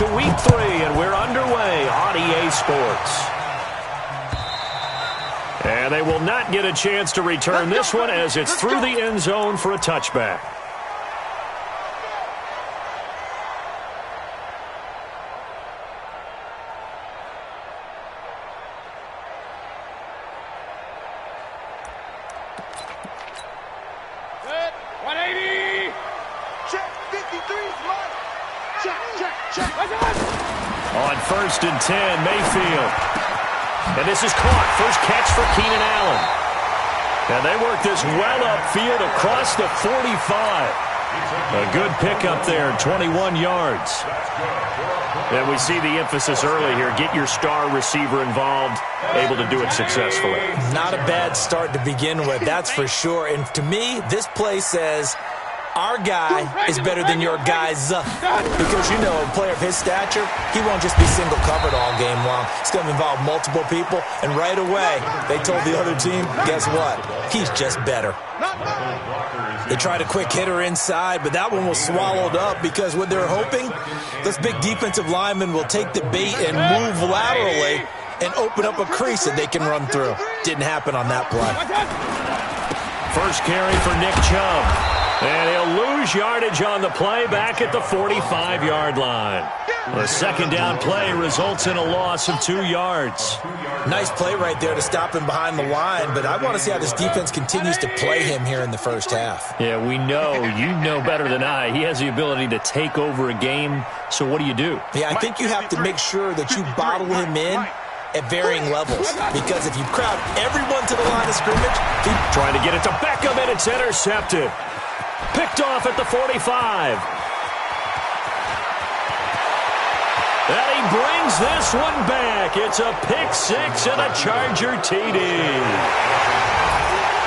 to Week 3, and we're underway on EA Sports. And they will not get a chance to return this one as it's through the end zone for a touchback. Good. 180. Check. 53's mine. Check. On 1st and 10, Mayfield. And this is caught. First catch for Keenan Allen. And they work this well upfield across the 45. A good pickup there, 21 yards. And we see the emphasis early here. Get your star receiver involved, able to do it successfully. Not a bad start to begin with, that's for sure. And to me, this play says our guy is better than your guys. Because, you know, a player of his stature, he won't just be single covered all game long. It's going to involve multiple people. And right away, they told the other team, guess what? He's just better. They tried a quick hitter inside, but that one was swallowed up because what they're hoping, this big defensive lineman will take the bait and move laterally and open up a crease that they can run through. Didn't happen on that play. First carry for Nick Chubb. And he'll lose yardage on the play back at the 45-yard line. The second down play results in a loss of 2 yards. Nice play right there to stop him behind the line, but I want to see how this defense continues to play him here in the first half. Yeah, we know. You know better than I. He has the ability to take over a game, so what do you do? Yeah, I think you have to make sure that you bottle him in at varying levels, because if you crowd everyone to the line of scrimmage, trying to get it to Beckham, and it's intercepted. Picked off at the 45. And he brings this one back. It's a pick six and a Charger TD.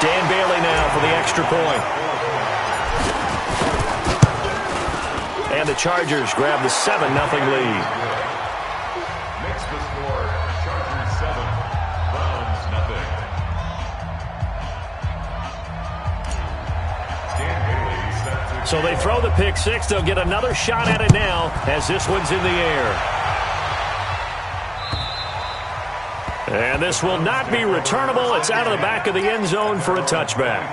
Dan Bailey now for the extra point. And the Chargers grab the 7-0 lead. Makes the score Chargers 7, Browns nothing. So they throw the pick six. They'll get another shot at it now as this one's in the air. And this will not be returnable. It's out of the back of the end zone for a touchback.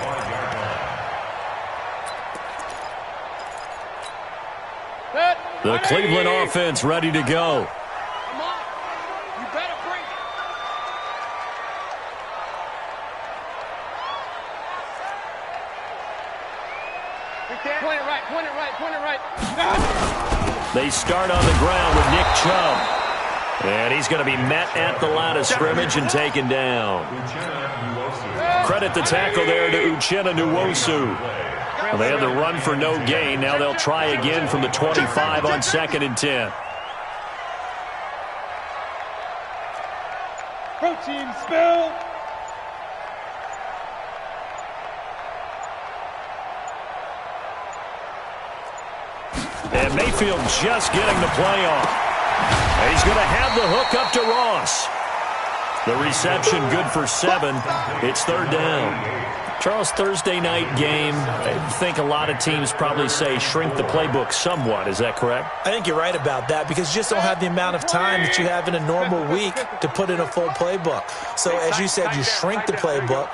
The Cleveland offense ready to go. Come on. You better bring it. Point it right, point it right, point it right. They start on the ground with Nick Chubb. And he's going to be met at the line of scrimmage and taken down. Credit the tackle there to Uchenna Nwosu. Well, they had the run for no gain. Now they'll try again from the 25 on 2nd and 10. Protein spill. And Mayfield just getting the play off. And he's going to have the hook up to Ross. The reception good for 7. It's 3rd down. Charles, Thursday night game, I think a lot of teams probably say shrink the playbook somewhat. Is that correct? I think you're right about that because you just don't have the amount of time that you have in a normal week to put in a full playbook. So as you said, you shrink the playbook,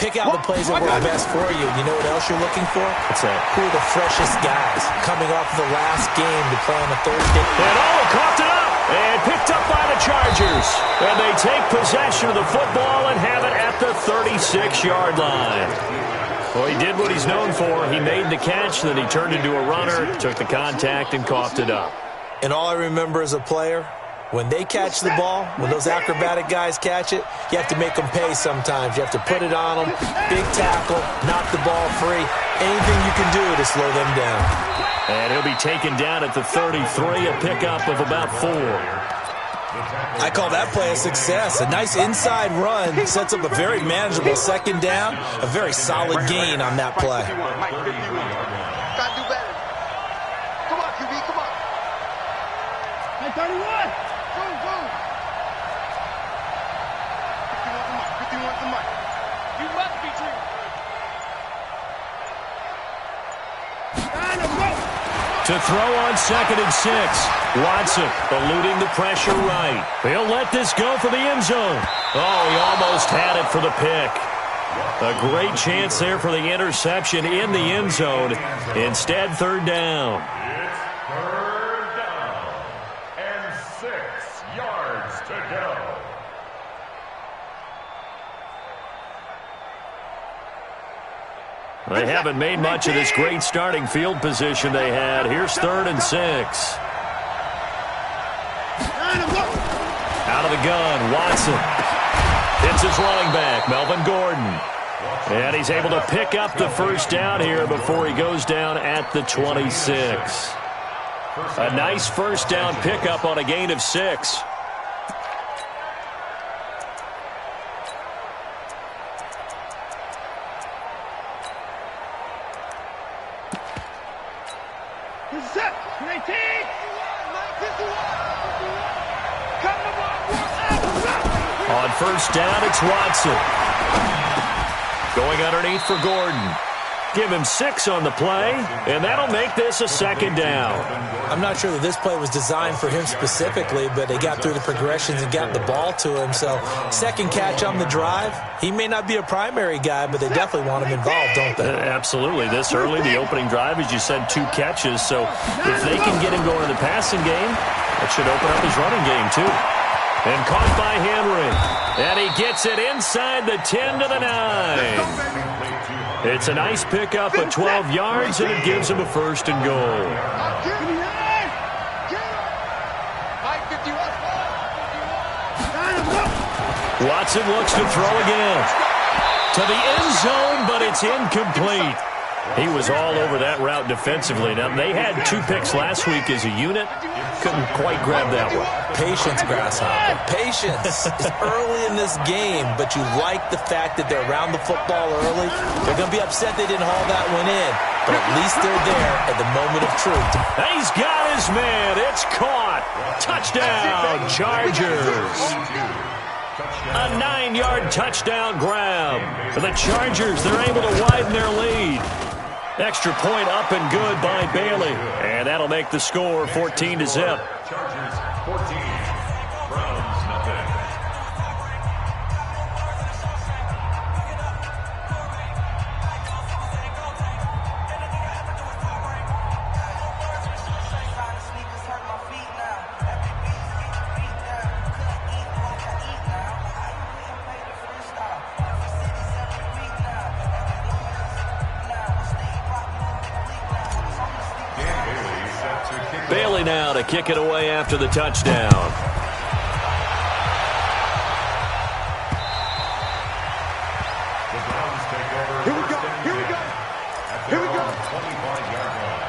pick out the plays that work best for you. You know what else you're looking for? What's that? Who are the freshest guys coming off the last game to play on a Thursday? And coughed it up and picked up by the Chargers. And they take possession of the football and have it at the 36-yard line. Well, he did what he's known for. He made the catch, then he turned into a runner, took the contact, and coughed it up. And all I remember as a player, when they catch the ball, when those acrobatic guys catch it, you have to make them pay sometimes. You have to put it on them, big tackle, knock the ball free. Anything you can do to slow them down. And he'll be taken down at the 33, a pickup of about 4. I call that play a success. A nice inside run sets up a very manageable 2nd down, a very solid gain on that play. Gotta do better. Come on, QB, come on. Hey, 31. Go. 51 to Mike. You must be true. To throw on 2nd and 6. Watson eluding the pressure right. He'll let this go for the end zone. Oh, he almost had it for the pick. A great chance there for the interception in the end zone. Instead, 3rd down. It's 3rd down and 6 yards to go. They haven't made much of this great starting field position they had. Here's 3rd and 6. Out of the gun, Watson. It's his running back, Melvin Gordon. And he's able to pick up the 1st down here before he goes down at the 26. A nice 1st down pickup on a gain of 6. On 1st down, it's Watson. Going underneath for Gordon. Give him 6 on the play, and that'll make this a 2nd down. I'm not sure that this play was designed for him specifically, but they got through the progressions and got the ball to him. So 2nd catch on the drive. He may not be a primary guy, but they definitely want him involved, don't they? Absolutely. This early, the opening drive, as you said, 2 catches. So if they can get him going in the passing game, that should open up his running game too. And caught by Henry. And he gets it inside the 10 to the 9. It's a nice pickup of 12 yards, and it gives him a 1st and goal. Watson looks to throw again. To the end zone, but it's incomplete. He was all over that route defensively. Now, they had 2 picks last week as a unit. Couldn't quite grab that one. Patience, Grasshopper. Patience. It's early in this game, but you like the fact that they're around the football early. They're going to be upset they didn't haul that one in, but at least they're there at the moment of truth. He's got his man. It's caught. Touchdown, Chargers. A 9-yard touchdown grab. For the Chargers, they're able to widen their lead. Extra point up and good by Bailey. And that'll make the score 14-0. Chargers 14, Browns nothing. Bailey now to kick it away after the touchdown. The Browns take over. Here we go. Here we go. Here we go. 25-yard line.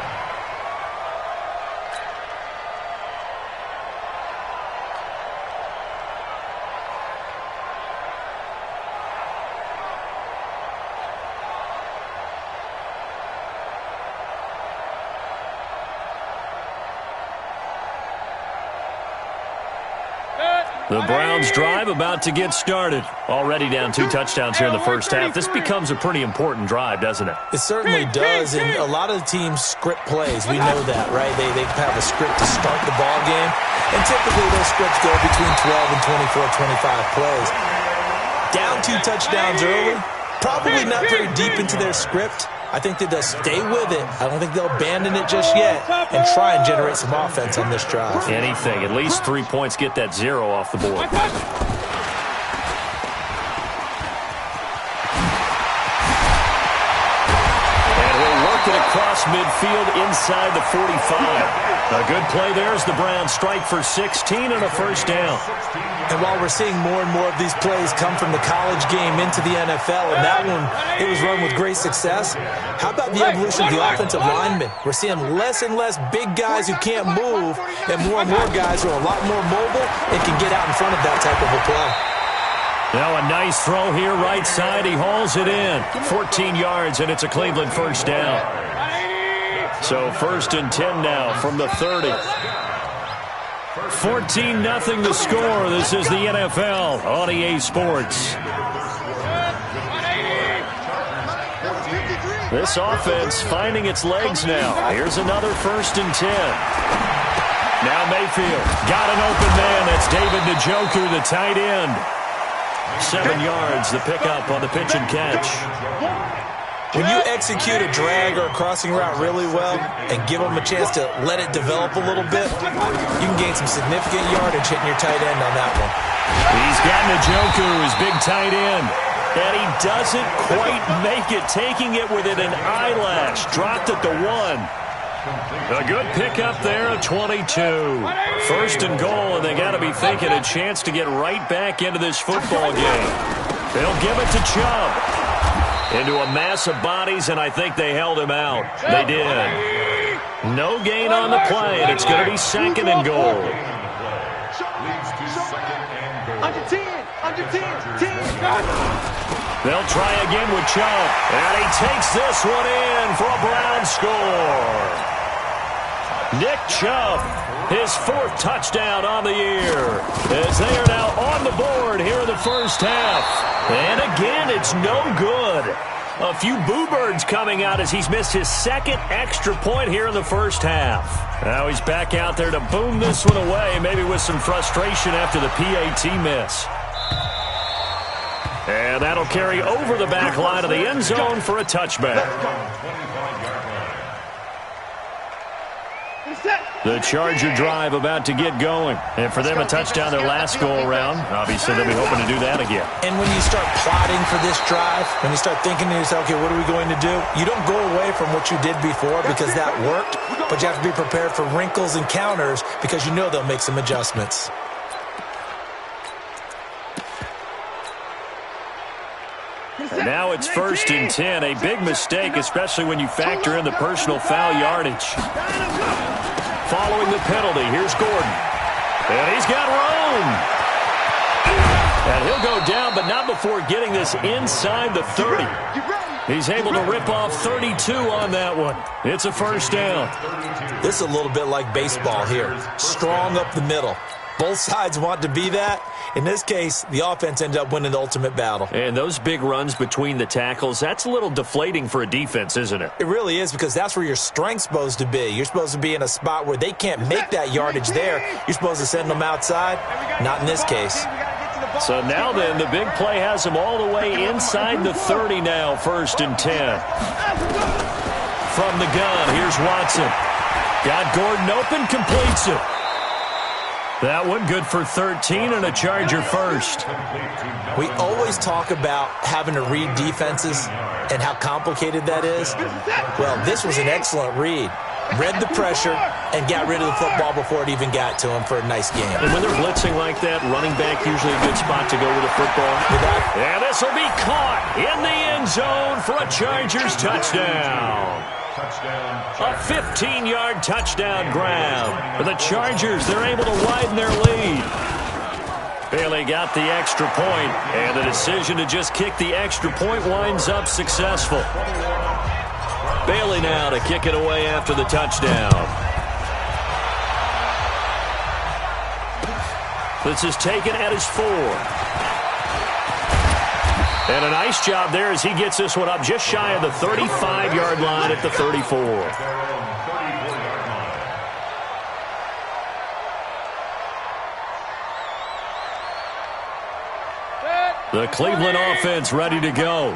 The Browns drive about to get started. Already down 2 touchdowns here in the first half. This becomes a pretty important drive, doesn't it? It certainly does, and a lot of the teams script plays. We know that, right? They have a script to start the ball game, and typically those scripts go between 12 and 24, 25 plays. Down 2 touchdowns early, probably not very deep into their script. I think that they'll stay with it. I don't think they'll abandon it just yet and try and generate some offense on this drive. Anything. At least 3 points. Get that 0 off the board. And he'll work it across midfield inside the 45. A good play there as the Browns strike for 16 and a 1st down. And while we're seeing more and more of these plays come from the college game into the NFL, and that one, it was run with great success, how about the evolution of the offensive linemen? We're seeing less and less big guys who can't move, and more guys who are a lot more mobile and can get out in front of that type of a play. Now a nice throw here right side. He hauls it in. 14 yards, and it's a Cleveland 1st down. So 1st and 10 now from the 30. 14-0 the score. This is the NFL on EA Sports. 53. This offense finding its legs now. Here's another 1st and 10. Now Mayfield got an open man. That's David Njoku, the tight end. 7 yards, the pickup on the pitch and catch. When you execute a drag or a crossing route really well and give them a chance to let it develop a little bit, you can gain some significant yardage hitting your tight end on that one. He's got Njoku, his big tight end. And he doesn't quite make it, taking it within an eyelash. Dropped at the 1. A good pickup there at 22. 1st and goal, and they got to be thinking a chance to get right back into this football game. They'll give it to Chubb. Into a mass of bodies, and I think they held him out. They did. No gain on the play, and it's going to be 2nd and goal. Under 10, under 10, 10. They'll try again with Chubb, and he takes this one in for a Brown score. Nick Chubb, his 4th touchdown on the year, as they are now on the board here in the first half. And again, it's no good. A few boo birds coming out as he's missed his 2nd extra point here in the first half. Now he's back out there to boom this one away, maybe with some frustration after the PAT miss. And that'll carry over the back line of the end zone for a touchback. The Charger drive about to get going. And for them, a touchdown their last go-around. Obviously, they'll be hoping to do that again. And when you start plotting for this drive, when you start thinking to yourself, okay, what are we going to do? You don't go away from what you did before because that worked, but you have to be prepared for wrinkles and counters because you know they'll make some adjustments. And now it's 1st and 10. A big mistake, especially when you factor in the personal foul yardage. Following the penalty, here's Gordon. And he's got room. And he'll go down, but not before getting this inside the 30. He's able to rip off 32 on that one. It's a 1st down. This is a little bit like baseball here. Strong up the middle. Both sides want to be that. In this case, the offense ended up winning the ultimate battle. And those big runs between the tackles, that's a little deflating for a defense, isn't it? It really is, because that's where your strength's supposed to be. You're supposed to be in a spot where they can't make that yardage there. You're supposed to send them outside. Not in this case. So now then, the big play has them all the way inside the 30 now, 1st and 10. From the gun, here's Watson. Got Gordon open, completes it. That one good for 13 and a Charger 1st. We always talk about having to read defenses and how complicated that is. Well, this was an excellent read. Read the pressure and got rid of the football before it even got to him for a nice game. And when they're blitzing like that, running back usually a good spot to go with the football. And this will be caught in the end zone for a Chargers touchdown. A 15-yard touchdown grab. For the Chargers, they're able to widen their lead. Bailey got the extra point, and the decision to just kick the extra point winds up successful. Bailey now to kick it away after the touchdown. This is taken at his 4. And a nice job there as he gets this one up just shy of the 35-yard line at the 34. The Cleveland offense ready to go.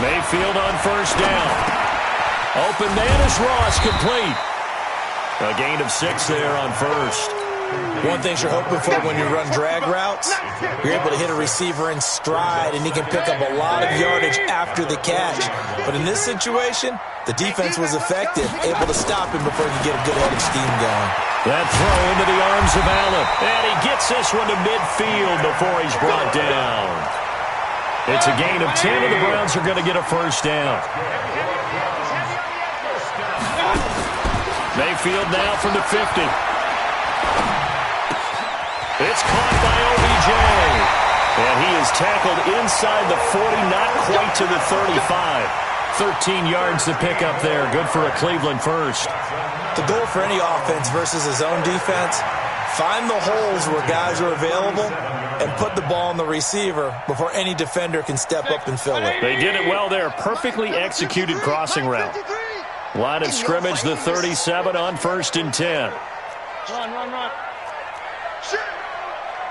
Mayfield on 1st down. Open man is Ross, complete. A gain of 6 there on 1st. One thing you're hoping for when you run drag routes, you're able to hit a receiver in stride, and he can pick up a lot of yardage after the catch. But in this situation, the defense was effective, able to stop him before he could get a good head of steam going. That throw into the arms of Allen, and he gets this one to midfield before he's brought down. It's a gain of 10, and the Browns are going to get a 1st down. Mayfield now from the 50. It's caught by OBJ. And he is tackled inside the 40, not quite to the 35. 13 yards to pick up there. Good for a Cleveland 1st. The goal for any offense versus his own defense, Find the holes where guys are available and put the ball on the receiver before any defender can step up and fill it. They did it well there. Perfectly executed crossing route. Line of scrimmage, the 37 on 1st and 10. Run.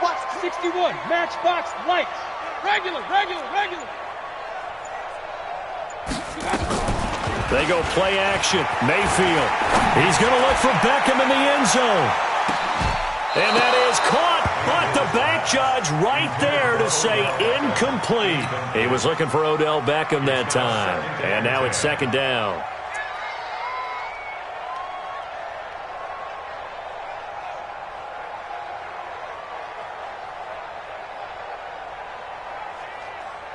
Watch 61. Matchbox lights. Regular. They go play action. Mayfield. He's going to look for Beckham in the end zone. And that is caught. But the back judge right there to say incomplete. He was looking for Odell Beckham that time. And now it's 2nd down.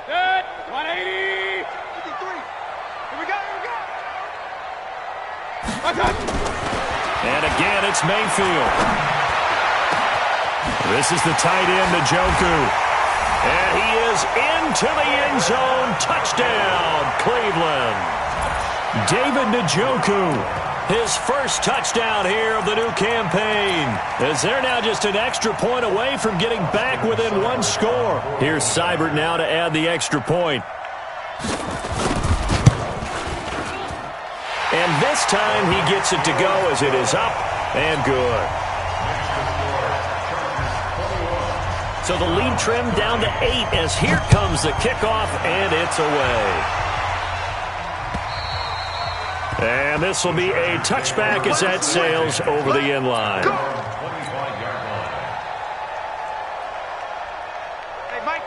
Good. 180. 53. Here we go. And again, it's Mayfield. This is the tight end, Njoku. And he is into the end zone. Touchdown, Cleveland. David Njoku. His first touchdown here of the new campaign. As they're now just an extra point away from getting back within 1 score. Here's Seibert now to add the extra point. And this time he gets it to go as it is up and good. So the lead trimmed down to 8 as here comes the kickoff, and it's away. And this will be a touchback as that sails over the end line.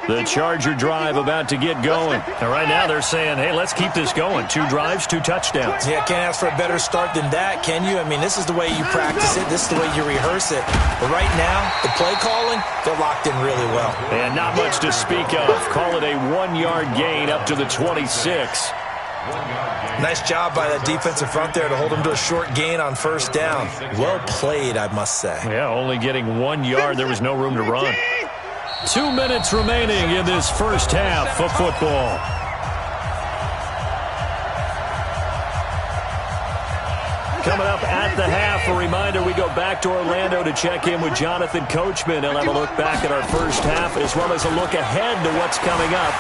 The Charger drive about to get going. And right now they're saying, hey, let's keep this going. 2 drives, 2 touchdowns. Yeah, can't ask for a better start than that, can you? I mean, this is the way you practice it. This is the way you rehearse it. But right now, the play calling, they're locked in really well. And not much to speak of. Call it a 1-yard gain up to the 26. Nice job by that defensive front there to hold him to a short gain on 1st down. Well played, I must say. Yeah, only getting 1 yard. There was no room to run. 2 minutes remaining in this first half of football. Coming up at the half, a reminder, we go back to Orlando to check in with Jonathan Coachman. He'll have a look back at our first half as well as a look ahead to what's coming up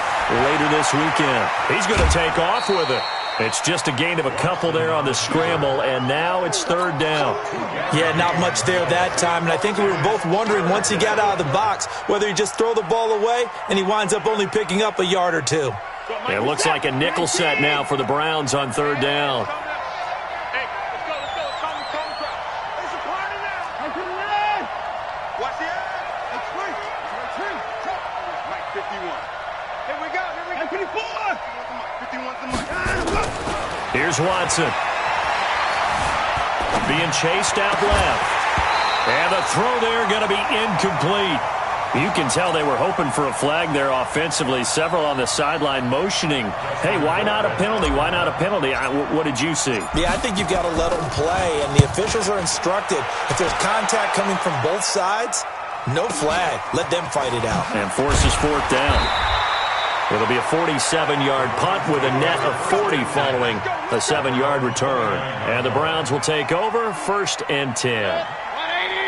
later this weekend. He's going to take off with it. It's just a gain of a couple there on the scramble, and now it's 3rd down. Yeah, not much there that time, and I think we were both wondering once he got out of the box whether he just throw the ball away, and he winds up only picking up a yard or 2. It looks like a nickel set now for the Browns on 3rd down. Here's Watson. Being chased out left. And the throw there going to be incomplete. You can tell they were hoping for a flag there offensively. Several on the sideline motioning, hey, why not a penalty? Why not a penalty? What did you see? Yeah, I think you've got to let them play, and the officials are instructed. If there's contact coming from both sides, no flag. Let them fight it out. And forces 4th down. It'll be a 47-yard punt with a net of 40 following a 7-yard return. And the Browns will take over 1st and 10.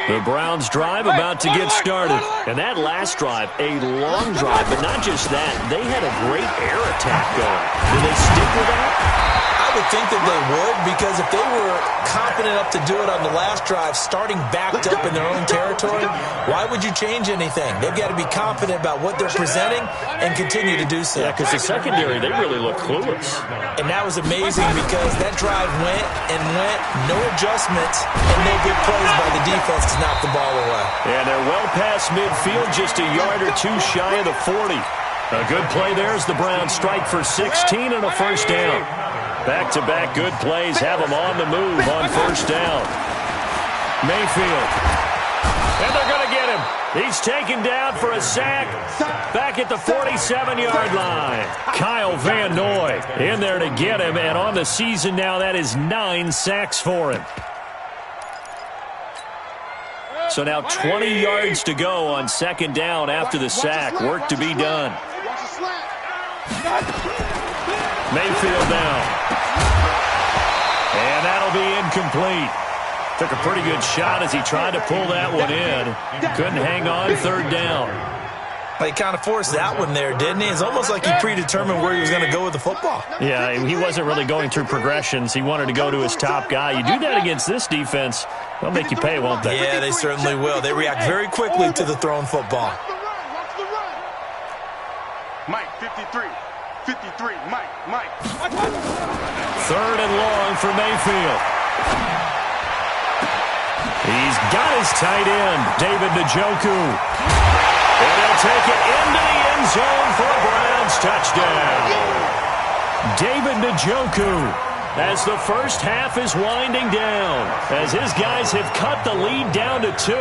The Browns drive about to get started. And that last drive, a long drive, but not just that. They had a great air attack going. Do they stick with that? I would think that they would, because if they were confident enough to do it on the last drive, starting backed up in their own territory, why would you change anything? They've got to be confident about what they're presenting and continue to do so. Yeah, because the secondary, they really look clueless. And that was amazing because that drive went and went, no adjustments, and no big plays by the defense to knock the ball away. And they're well past midfield, just a yard or 2 shy of the 40. A good play there as the Browns strike for 16 and a 1st down. Back-to-back good plays have them on the move on 1st down. Mayfield. And they're going to get him. He's taken down for a sack back at the 47-yard line. Kyle Van Noy in there to get him, and on the season now, that is 9 sacks for him. So now 20 yards to go on 2nd down after the sack. Work to be done. Mayfield down. And that'll be incomplete. Took a pretty good shot as he tried to pull that one in. Couldn't hang on third down. He kind of forced that one there, didn't he? It's almost like he predetermined where he was going to go with the football. Yeah, he wasn't really going through progressions. He wanted to go to his top guy. You do that against this defense, they'll make you pay, won't they? Yeah, they certainly will. They react very quickly to the thrown football. Mike, 53. 53, Mike. Third and long for Mayfield. He's got his tight end, David Njoku. And he'll take it into the end zone for a Browns touchdown. David Njoku, as the first half is winding down, as his guys have cut the lead down to 2.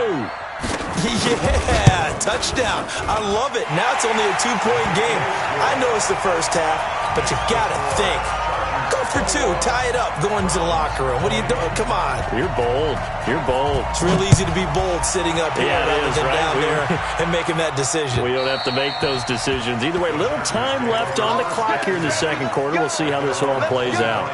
Yeah, touchdown. I love it. Now it's only a 2-point game. I know it's the first half, but you got to think. Go for 2. Tie it up. Go into the locker room. What are you doing? Come on. You're bold. You're bold. It's real easy to be bold sitting up here rather than down there and making that decision. We don't have to make those decisions. Either way, little time left on the clock here in the second quarter. We'll see how this all plays out.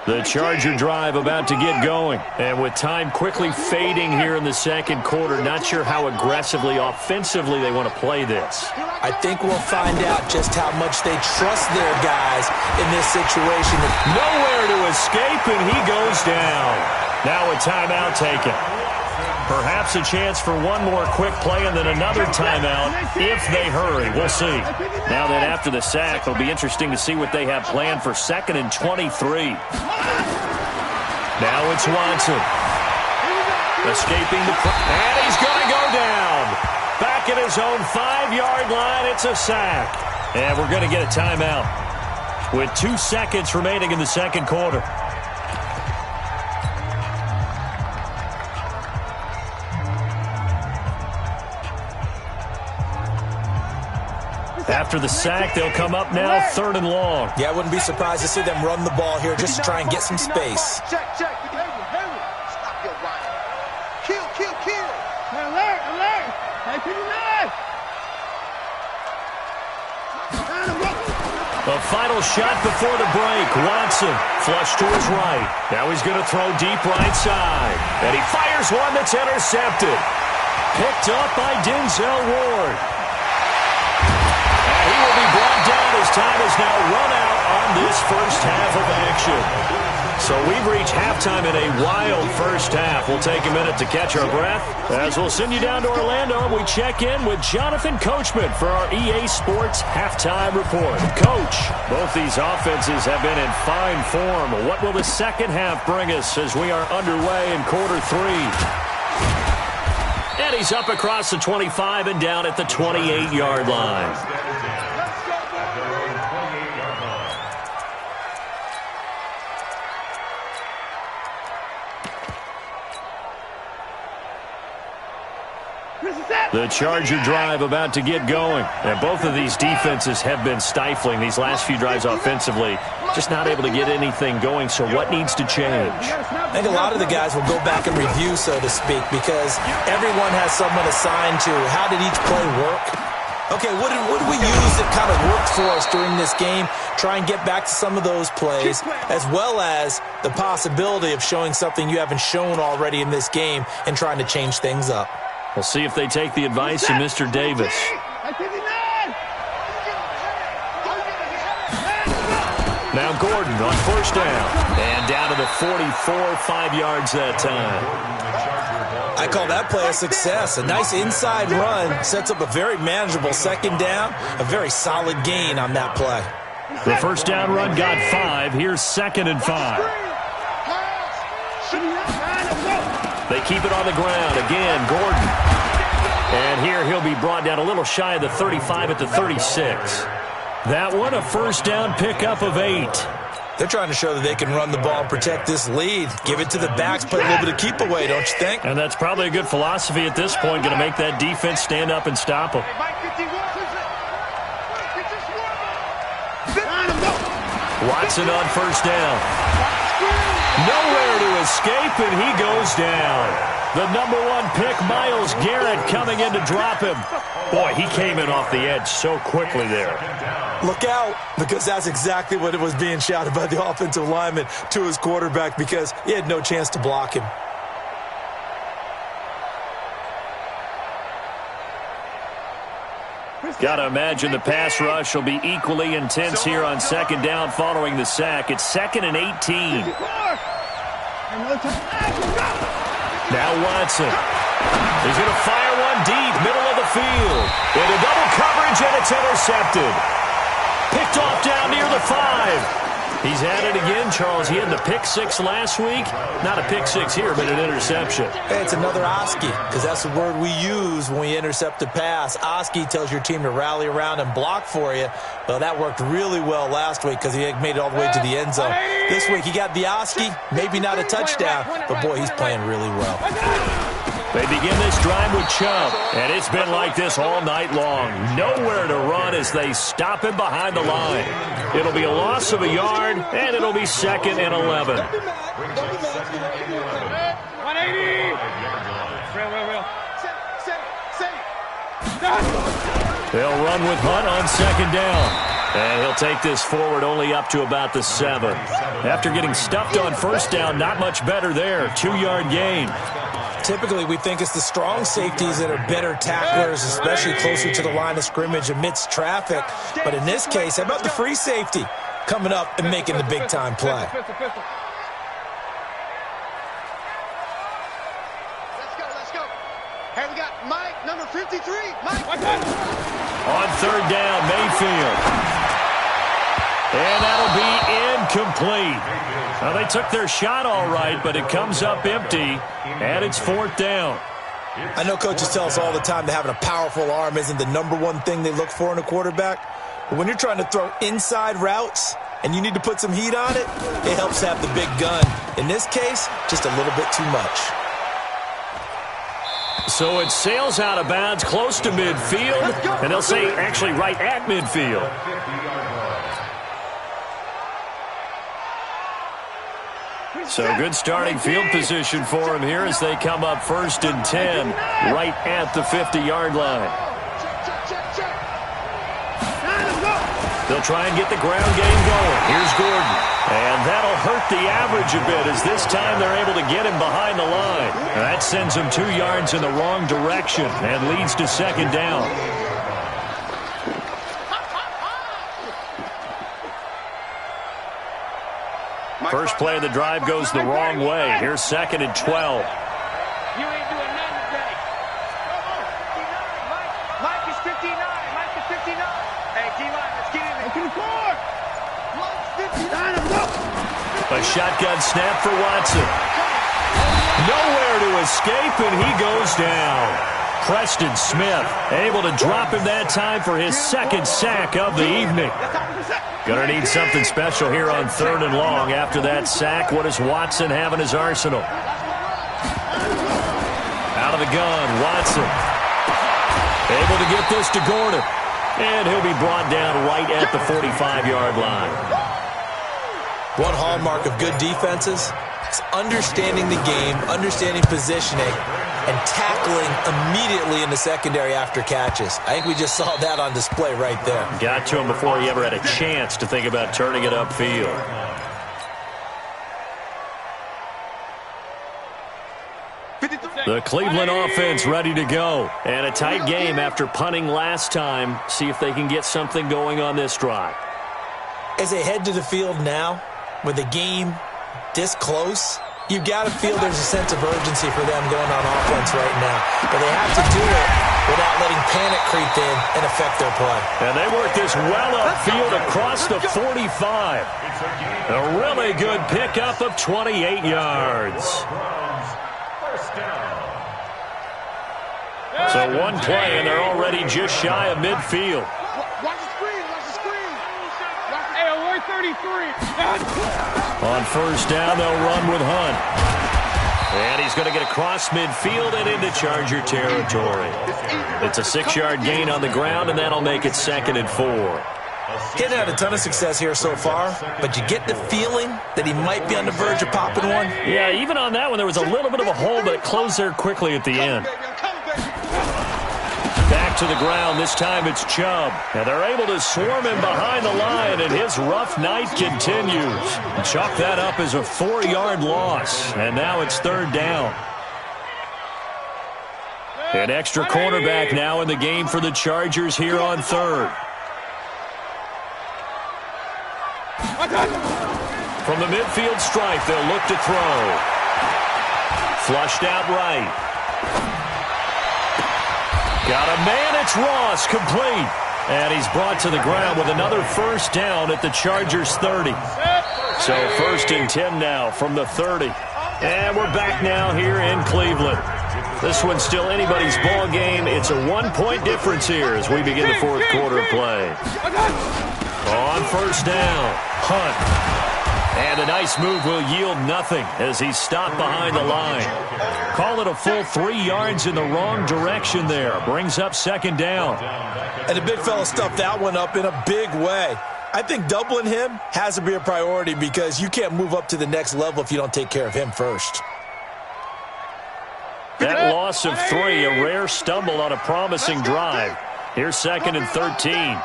The Charger drive about to get going. And with time quickly fading here in the second quarter, not sure how aggressively, offensively they want to play this. I think we'll find out just how much they trust their guys in this situation. Nowhere to escape, and he goes down. Now a timeout taken. Perhaps a chance for one more quick play and then another timeout if they hurry. We'll see. Now that after the sack, it'll be interesting to see what they have planned for 2nd and 23. Now it's Watson. Escaping the... And he's going to go down. Back at his own 5-yard line, it's a sack. And we're going to get a timeout with 2 seconds remaining in the second quarter. After the sack, they'll come up now 3rd and long. Yeah, I wouldn't be surprised to see them run the ball here just to try and get some space. Check. Stop your whining. Kill. Alert. Hey, 59. The final shot before the break. Watson flush to his right. Now he's going to throw deep right side. And he fires one that's intercepted. Picked up by Denzel Ward. And he will be brought down as time is now run out on this first half of action. So we've reached halftime in a wild first half. We'll take a minute to catch our breath as we'll send you down to Orlando and we check in with Jonathan Coachman for our EA Sports Halftime Report. Coach, both these offenses have been in fine form. What will the second half bring us as we are underway in quarter 3? And he's up across the 25 and down at the 28-yard line. The Charger drive about to get going. And both of these defenses have been stifling these last few drives offensively. Just not able to get anything going, so what needs to change? I think a lot of the guys will go back and review, so to speak, because everyone has someone assigned to how did each play work. Okay, what did we use that kind of worked for us during this game? Try and get back to some of those plays, as well as the possibility of showing something you haven't shown already in this game and trying to change things up. We'll see if they take the advice of Mr. Davis. Now Gordon on first down. And down to the 44, 5 yards that time. I call that play a success. A nice inside run sets up a very manageable second down. A very solid gain on that play. The first down run got 5. Here's 2nd and 5. They keep it on the ground. Again, Gordon. And here he'll be brought down a little shy of the 35 at the 36. That one, a first down pickup of 8. They're trying to show that they can run the ball and protect this lead. Give it to the backs, play a little bit of keep away, don't you think? And that's probably a good philosophy at this point, going to make that defense stand up and stop them. Watson on first down. Nowhere to escape, and he goes down. The number 1 pick, Myles Garrett, coming in to drop him. Boy, he came in off the edge so quickly there. Look out, because that's exactly what it was being shouted by the offensive lineman to his quarterback, because he had no chance to block him. Got to imagine the pass rush will be equally intense here on second down following the sack. It's 2nd and 18. Now Watson. He's going to fire one deep, middle of the field. Into double coverage, and it's intercepted. Picked off down near the 5. He's at it again, Charles. He had the pick 6 last week. Not a pick 6 here, but an interception. Hey, it's another Oski, because that's the word we use when we intercept a pass. Oski tells your team to rally around and block for you. Well, that worked really well last week because he made it all the way to the end zone. This week he got the Oski, maybe not a touchdown, but boy, he's playing really well. They begin this drive with Chubb, and it's been like this all night long. Nowhere to run as they stop him behind the line. It'll be a loss of a yard, and it'll be 2nd and 11. 180. Real. They'll run with Hunt on 2nd down. And he'll take this forward only up to about the 7. After getting stuffed on 1st down, not much better there. 2-yard gain. Typically, we think it's the strong safeties that are better tacklers, especially closer to the line of scrimmage amidst traffic. But in this case, how about the free safety coming up and making the big-time play? Let's go. Here we got Mike, number 53. Mike. On 3rd down, Mayfield. And that'll be incomplete. Well, they took their shot all right, but it comes up empty, and it's 4th down. I know coaches tell us all the time that having a powerful arm isn't the number 1 thing they look for in a quarterback. But when you're trying to throw inside routes and you need to put some heat on it, it helps to have the big gun. In this case, just a little bit too much. So it sails out of bounds close to midfield, and they'll say actually right at midfield. So good starting field position for him here as they come up 1st and 10 right at the 50-yard line. They'll try and get the ground game going. Here's Gordon. And that'll hurt the average a bit as this time they're able to get him behind the line. That sends him 2 yards in the wrong direction and leads to 2nd down. First play of the drive goes the wrong way. Here's 2nd and 12. You ain't doing nothing today. Mike is 59. Mike is 59. Hey, D-line, let's get in there. Open the court. Mike's 59. I'm up. A shotgun snap for Watson. Nowhere to escape, and he goes down. Preston Smith able to drop him that time for his 2nd sack of the evening. Gonna need something special here on 3rd and long. After that sack, what does Watson have in his arsenal? Out of the gun, Watson. Able to get this to Gordon. And he'll be brought down right at the 45-yard line. One hallmark of good defenses is understanding the game, understanding positioning, and tackling immediately in the secondary after catches. I think we just saw that on display right there. Got to him before he ever had a chance to think about turning it upfield. The Cleveland offense ready to go. And a tight game after punting last time. See if they can get something going on this drive. As they head to the field now, with the game this close, you've got to feel there's a sense of urgency for them going on offense right now. But they have to do it without letting panic creep in and affect their play. And they work this well upfield across the 45. A really good pickup of 28 yards. So one play, and they're already just shy of midfield. Watch the screen. Hey, alert 33. On 1st down, they'll run with Hunt. And he's going to get across midfield and into Charger territory. It's a 6-yard gain on the ground, and that'll make it 2nd and 4. He hasn't had a ton of success here so far, but you get the feeling that he might be on the verge of popping one. Yeah, even on that one, there was a little bit of a hole, but it closed there quickly at the end. Back to the ground. This time it's Chubb. And they're able to swarm him behind the line, and his rough night continues. Chalk that up as a 4-yard loss, and now it's 3rd down. An extra cornerback now in the game for the Chargers here on 3rd. From the midfield stripe, they'll look to throw. Flushed out right. Got a man, it's Ross, complete. And he's brought to the ground with another 1st down at the Chargers' 30. So 1st and 10 now from the 30. And we're back now here in Cleveland. This one's still anybody's ball game. It's a 1-point difference here as we begin the 4th quarter of play. On 1st down, Hunt. And a nice move will yield nothing as he's stopped behind the line. Call it a full 3 yards in the wrong direction there. Brings up 2nd down. And the big fella stuffed that one up in a big way. I think doubling him has to be a priority because you can't move up to the next level if you don't take care of him first. That loss of 3, a rare stumble on a promising drive. Here's 2nd and 13.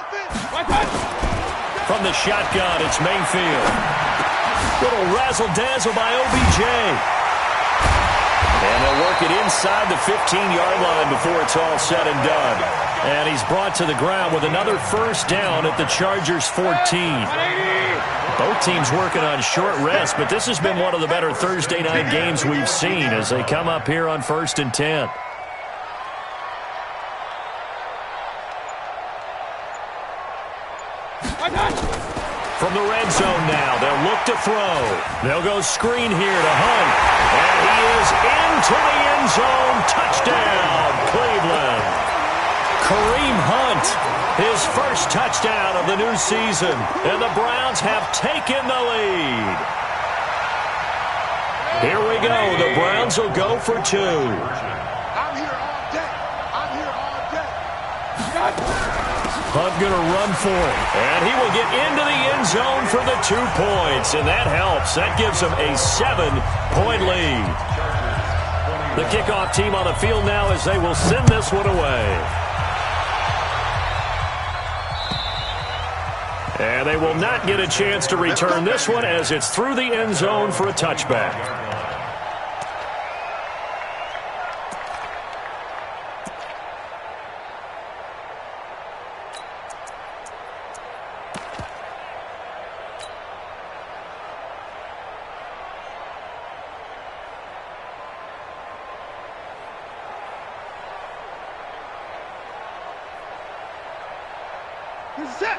From the shotgun, it's Mayfield. Little razzle-dazzle by OBJ. And they'll work it inside the 15-yard line before it's all said and done. And he's brought to the ground with another 1st down at the Chargers' 14. Both teams working on short rest, but this has been one of the better Thursday night games we've seen as they come up here on 1st and 10. From the red zone now, they'll look to throw. They'll go screen here to Hunt. And he is into the end zone. Touchdown, Cleveland. Kareem Hunt, his 1st touchdown of the new season. And the Browns have taken the lead. Here we go. The Browns will go for 2. I'm here all day. I'm here all day. Hunt going to run for it. And he will get into the end zone for the 2 points. And that helps. That gives him a 7-point lead. The kickoff team on the field now as they will send this one away. And they will not get a chance to return this one as it's through the end zone for a touchback.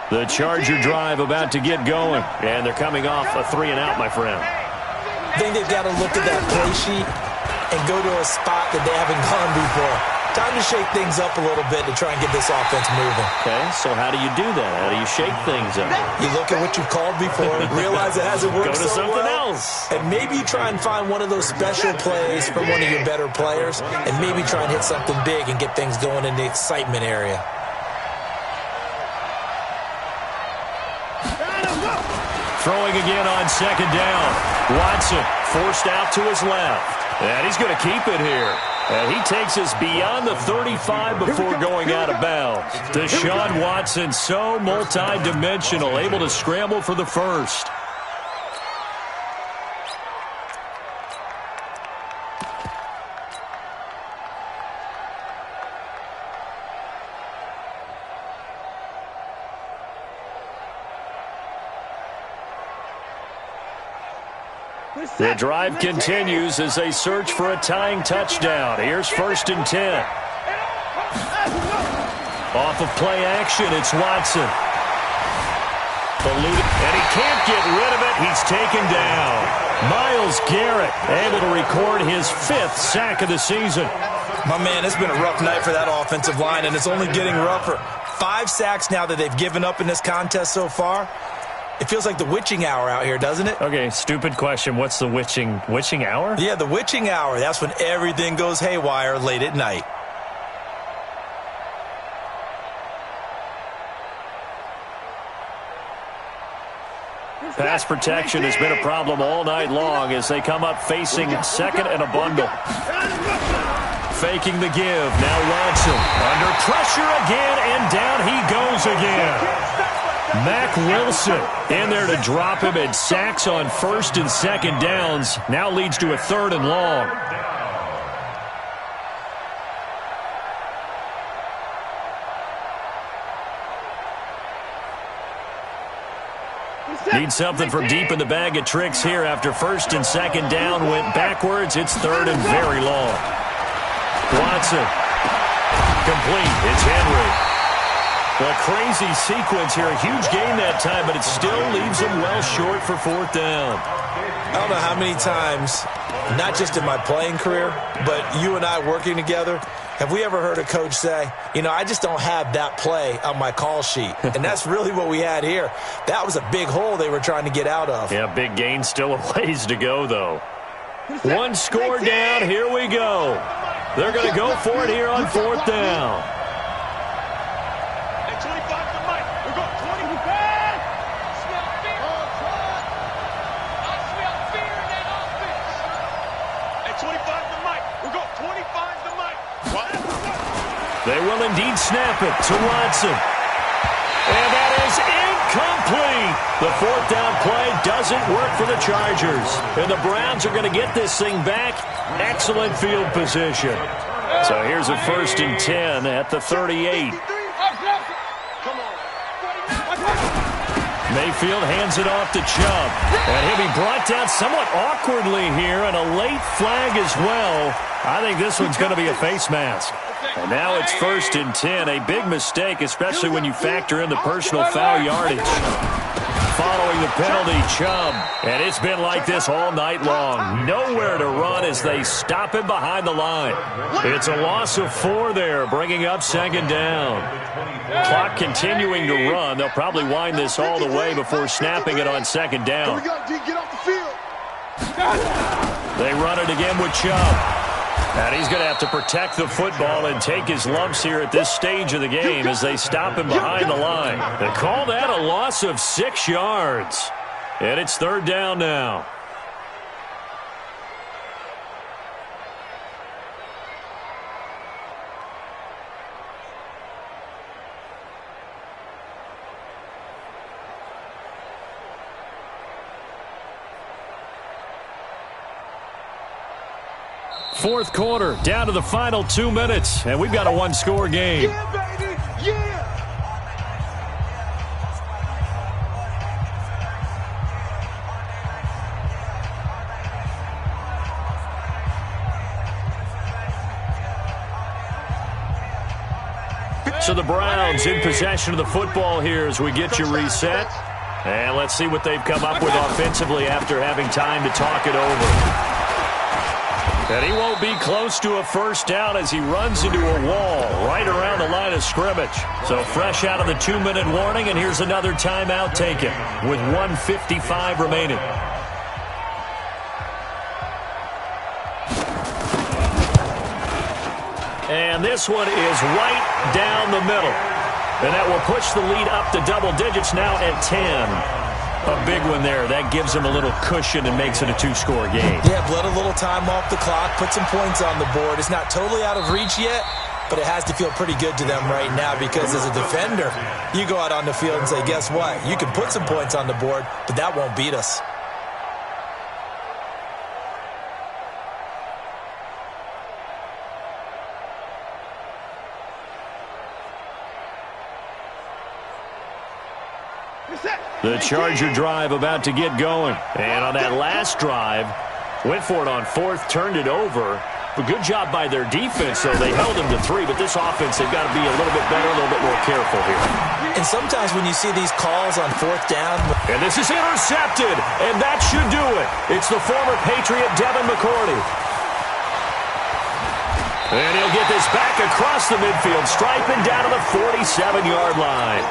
The Charger drive about to get going. And they're coming off a 3-and-out, my friend. I think they've got to look at that play sheet and go to a spot that they haven't gone before. Time to shake things up a little bit to try and get this offense moving. Okay, so how do you do that? How do you shake things up? You look at what you've called before, realize it hasn't worked Go to so something well, else. and maybe try and find one of those special plays from one of your better players, and maybe try and hit something big and get things going in the excitement area. Throwing again on 2nd down. Watson forced out to his left. And he's going to keep it here. And he takes us beyond the 35 before going out of bounds. Deshaun Watson, so multi-dimensional, able to scramble for the 1st. The drive continues as they search for a tying touchdown. Here's 1st and 10. Off of play action, it's Watson. And he can't get rid of it. He's taken down. Myles Garrett able to record his 5th sack of the season. My man, it's been a rough night for that offensive line, and it's only getting rougher. 5 sacks now that they've given up in this contest so far. It feels like the witching hour out here, doesn't it? Okay, stupid question. What's the witching hour? Yeah, the witching hour. That's when everything goes haywire late at night. Pass protection has been a problem all night long as they come up facing second and a bundle. Faking the give. Now Watson under pressure again, and down he goes again. Mack Wilson in there to drop him, and sacks on first and second downs. Now leads to a third and long. Need something from deep in the bag of tricks here after first and second down went backwards. It's third and very long. Watson. Complete. It's Henry. A crazy sequence here. A huge gain that time, but it still leaves them well short for fourth down. I don't know how many times, not just in my playing career, but you and I working together, have we ever heard a coach say, you know, I just don't have that play on my call sheet. And that's really what we had here. That was a big hole they were trying to get out of. Yeah, big gain. Still a ways to go, though. One score down. Here we go. They're going to go for it here on fourth down. At 25 to Mike. We're going 20. Smell fear. I smell fear in that offense. At 25 to Mike. We're going 25 to Mike. What? They will indeed snap it to Watson. And that is incomplete. The fourth down play doesn't work for the Chargers. And the Browns are going to get this thing back. Excellent field position. So here's a first and 10 at the 38. Mayfield hands it off to Chubb. And he'll be brought down somewhat awkwardly here, and a late flag as well. I think this one's going to be a face mask. And now it's first and 10. A big mistake, especially when you factor in the personal foul yardage. Following the penalty, Chubb. And it's been like this all night long. Nowhere to run as they stop him behind the line. It's a loss of 4 there, bringing up second down. Clock continuing to run. They'll probably wind this all the way before snapping it on second down. Get off the field. They run it again with Chubb. And he's going to have to protect the football and take his lumps here at this stage of the game as they stop him behind the line. They call that a loss of 6 yards. And it's third down now. Fourth quarter, down to the final 2 minutes, and we've got a one-score game. Yeah, baby. Yeah. So the Browns in possession of the football here as we get you reset. And let's see what they've come up with offensively after having time to talk it over. And he won't be close to a first down as he runs into a wall right around the line of scrimmage. So fresh out of the 2-minute warning, and here's another timeout taken with 1:55 remaining. And this one is right down the middle. And that will push the lead up to double digits now at 10. A big one there. That gives them a little cushion and makes it a 2-score game. Yeah, let a little time off the clock, put some points on the board. It's not totally out of reach yet, but it has to feel pretty good to them right now because as a defender, you go out on the field and say, guess what? You can put some points on the board, but that won't beat us. The Charger drive about to get going. And on that last drive, went for it on fourth, turned it over. A good job by their defense, though. They held them to 3, but this offense, they've got to be a little bit better, a little bit more careful here. And sometimes when you see these calls on fourth down. And this is intercepted, and that should do it. It's the former Patriot, Devin McCourty. And he'll get this back across the midfield, striping down to the 47-yard line.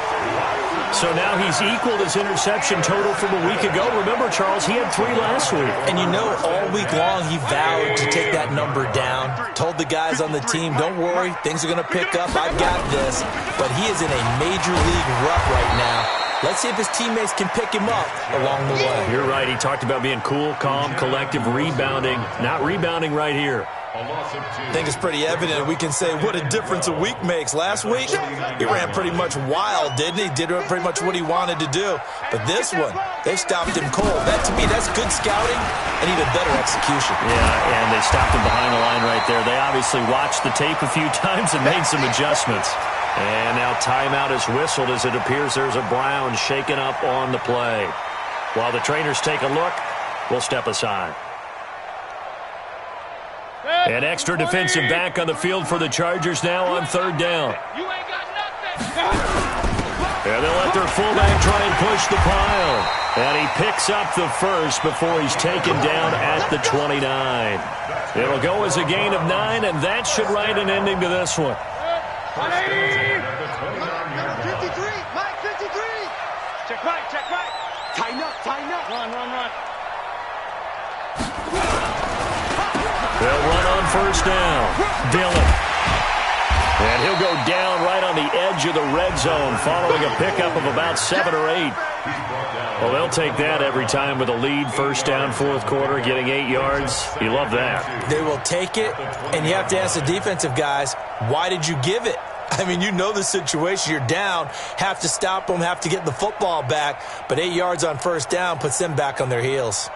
So now he's equaled his interception total from a week ago. Remember, Charles, he had 3 last week. And you know, all week long he vowed to take that number down. Told the guys on the team, don't worry, things are going to pick up. I've got this. But he is in a major league rut right now. Let's see if his teammates can pick him up along the way. You're right. He talked about being cool, calm, collective, rebounding. Not rebounding right here. I think it's pretty evident. We can say what a difference a week makes. Last week, he ran pretty much wild, didn't he? Did pretty much what he wanted to do. But this one, they stopped him cold. That, to me, that's good scouting and even better execution. Yeah, and they stopped him behind the line right there. They obviously watched the tape a few times and made some adjustments. And now timeout is whistled as it appears there's a Brown shaken up on the play. While the trainers take a look, we'll step aside. An extra defensive back on the field for the Chargers now on third down. You ain't got nothing. And they'll let their fullback try and push the pile. And he picks up the first before he's taken down at the 29. It'll go as a gain of 9, and that should write an ending to this one. 180. Number 53, Mike 53. Check right, check right. Tighten up, tighten up. Run. They'll run on first down. Dillon. And he'll go down right on the edge of the red zone following a pickup of about 7 or 8. Well, they'll take that every time with a lead, first down, fourth quarter, getting 8 yards. You love that. They will take it, and you have to ask the defensive guys, why did you give it? I mean, you know the situation. You're down, have to stop them, have to get the football back, but 8 yards on first down puts them back on their heels.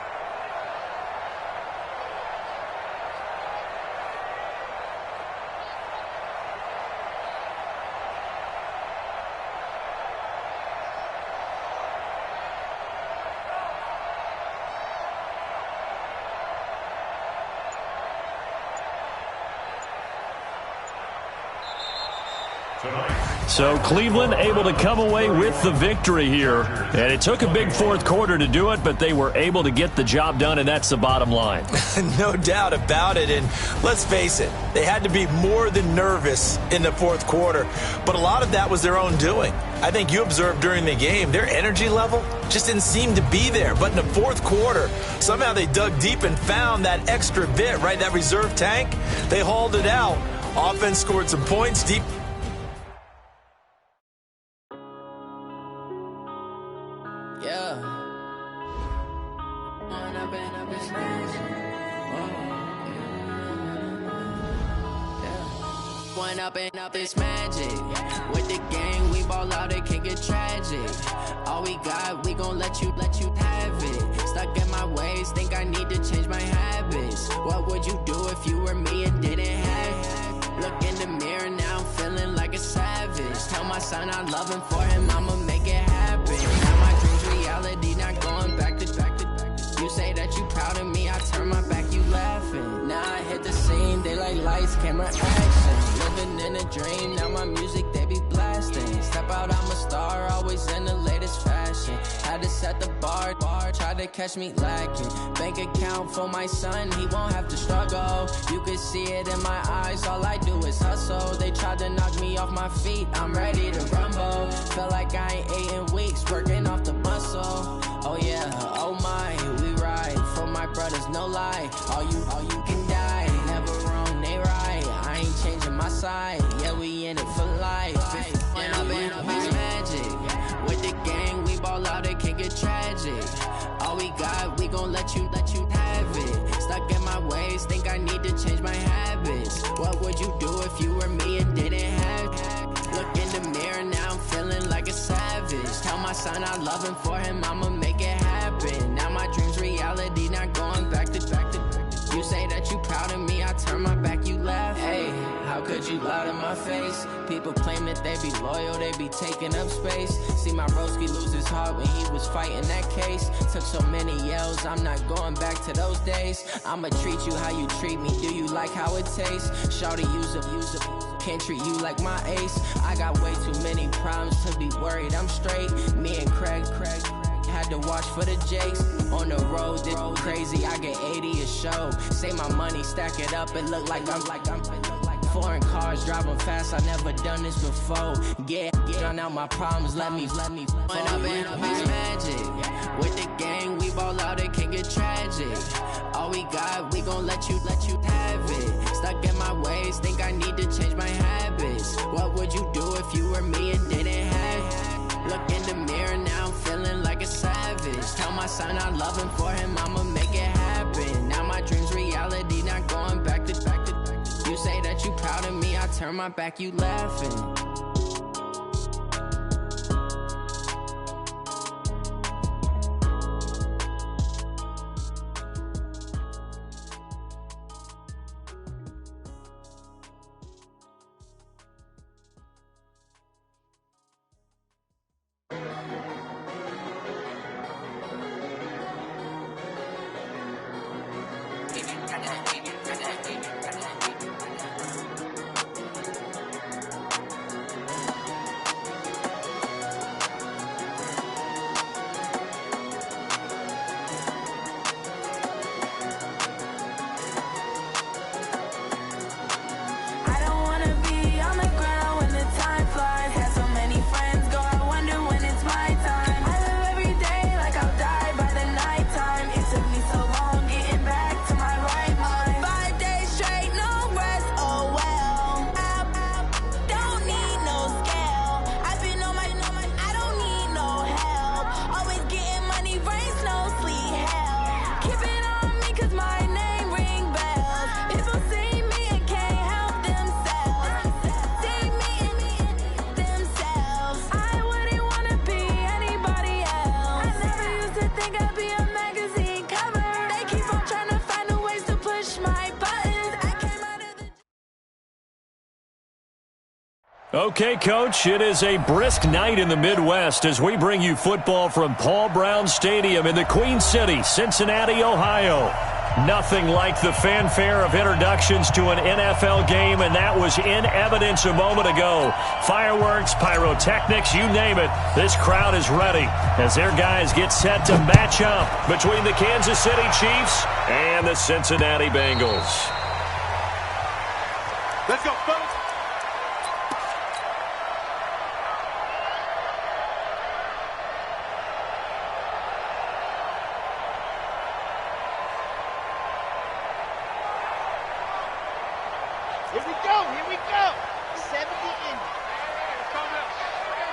So Cleveland able to come away with the victory here. And it took a big fourth quarter to do it, but they were able to get the job done, and that's the bottom line. No doubt about it. And let's face it, they had to be more than nervous in the fourth quarter. But a lot of that was their own doing. I think you observed during the game, their energy level just didn't seem to be there. But in the fourth quarter, somehow they dug deep and found that extra bit, right, that reserve tank. They hauled it out. Offense scored some points deep. Up this magic with the gang, we ball out, it can get tragic. All we got, we gon' let you have it. Stuck in my ways, think I need to change my habits. What would you do if you were me and didn't have it? Look in the mirror now, I'm feeling like a savage. Tell my son I love him, for him I'ma make it happen. Now my dreams reality, not going back to. You say that you proud of me, I turn my back, you laughing. Now I hit the scene, they like lights, camera, action. Living in a dream, now my music, they be blasting. Step out, I'm a star, always in the latest fashion. Had to set the bar, try to catch me lacking. Bank account for my son, he won't have to struggle. You can see it in my eyes, all I do is hustle. They tried to knock me off my feet, I'm ready to rumble. Feel like I ain't ate in weeks, working off the muscle. Oh yeah, oh my, we ride for my brothers, no lie. All you can die, never wrong, they right. I ain't changing my side, yeah, we in it for life. And I've been up this magic with the gang, we ball out, it can get tragic. All we got, we gon' let you have it. Stuck in my ways, think I need to change my habits. What would you do if you were me and didn't have it? Look in the mirror now, I'm feeling like a savage. Tell my son I love him, for him I'ma make it happen. Now my dreams reality, not going back to. You say that you proud of me, I turn my back, you laugh. Hey, how could you lie to my face? People claim that they be loyal, they be taking up space. See my broski lose his heart when he was fighting that case. Took so many yells, I'm not going back to those days. I'ma treat you how you treat me, do you like how it tastes? Shawty, use up, can't treat you like my ace. I got way too many problems to be worried, I'm straight. Me and Craig had to watch for the Jakes. On the road, this crazy, I get 80 a show. Say my money, stack it up, it look like I'm foreign cars, driving fast, I never done this before. Yeah, drown out my problems, let me When I've been up this magic with the gang, we ball out, it can get tragic. All we got, we gon' let you have it. Stuck in my ways, think I need to change my habits. What would you do if you were me and didn't have it? Look in the mirror now, my son, I love him, for him, I'ma make it happen. Now my dream's reality, not going back to. You say that you proud of me, I turn my back, you laughing. Okay, Coach, it is a brisk night in the Midwest as we bring you football from Paul Brown Stadium in the Queen City, Cincinnati, Ohio. Nothing like the fanfare of introductions to an NFL game, and that was in evidence a moment ago. Fireworks, pyrotechnics, you name it. This crowd is ready as their guys get set to match up between the Kansas City Chiefs and the Cincinnati Bengals. Let's go, folks. Here we go, here we go. 70 in.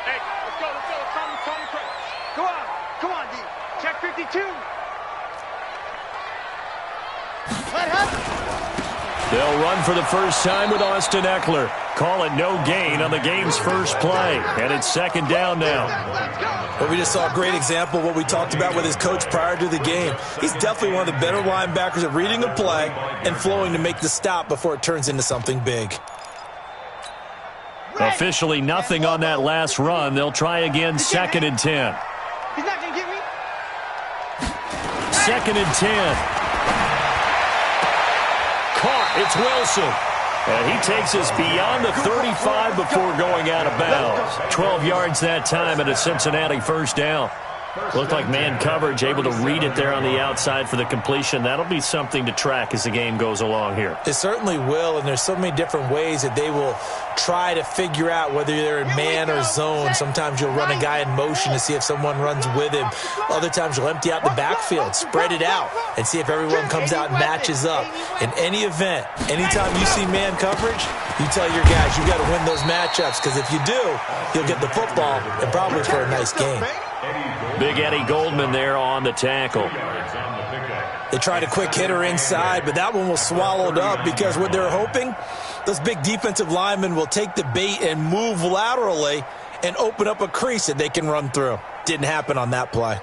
Hey, let's go. Come on, D. Check 52. What happened? They'll run for the first time with Austin Eckler. Call it no gain on the game's first play. And it's second down now. But we just saw a great example of what we talked about with his coach prior to the game. He's definitely one of the better linebackers at reading a play and flowing to make the stop before it turns into something big. Officially nothing on that last run. They'll try again, second and 10. He's not going to get me. Second and 10. Caught. It's Wilson. And he takes us beyond the 35 before going out of bounds. 12 yards that time and a Cincinnati first down. Looked like man coverage, able to read it there on the outside for the completion. That'll be something to track as the game goes along here. It certainly will, and there's so many different ways that they will try to figure out whether they're in man or zone. Sometimes you'll run a guy in motion to see if someone runs with him. Other times you'll empty out the backfield, spread it out, and see if everyone comes out and matches up. In any event, anytime you see man coverage, you tell your guys you got to win those matchups, because if you do, you'll get the football and probably for a nice game. Big Eddie Goldman there on the tackle. They tried a quick hitter inside, but that one was swallowed up because what they're hoping, those big defensive linemen will take the bait and move laterally and open up a crease that they can run through. Didn't happen on that play.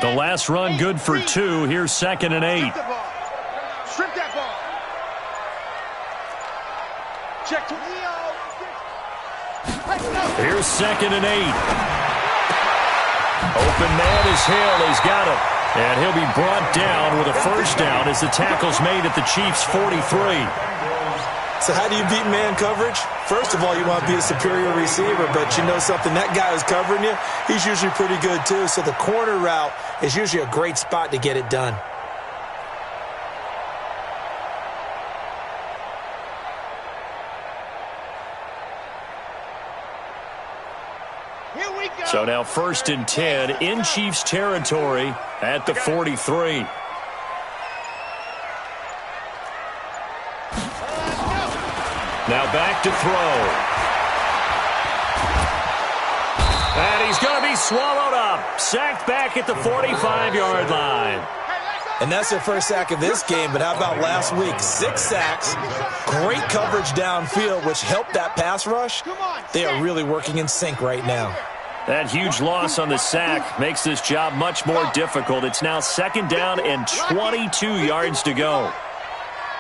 The last run good for 2. Here's second and 8. Strip that ball. Check to Here's second and 8. Open man is Hill. He's got him. And he'll be brought down with a first down as the tackle's made at the Chiefs' 43. So how do you beat man coverage? First of all, you want to be a superior receiver, but you know something, that guy who's covering you, he's usually pretty good too. So the corner route is usually a great spot to get it done. So now first and 10 in Chiefs territory at the 43. Now back to throw. And he's going to be swallowed up. Sacked back at the 45-yard line. And that's their first sack of this game, but how about last week? 6 sacks, great coverage downfield, which helped that pass rush. They are really working in sync right now. That huge loss on the sack makes this job much more difficult. It's now 2nd down and 22 yards to go.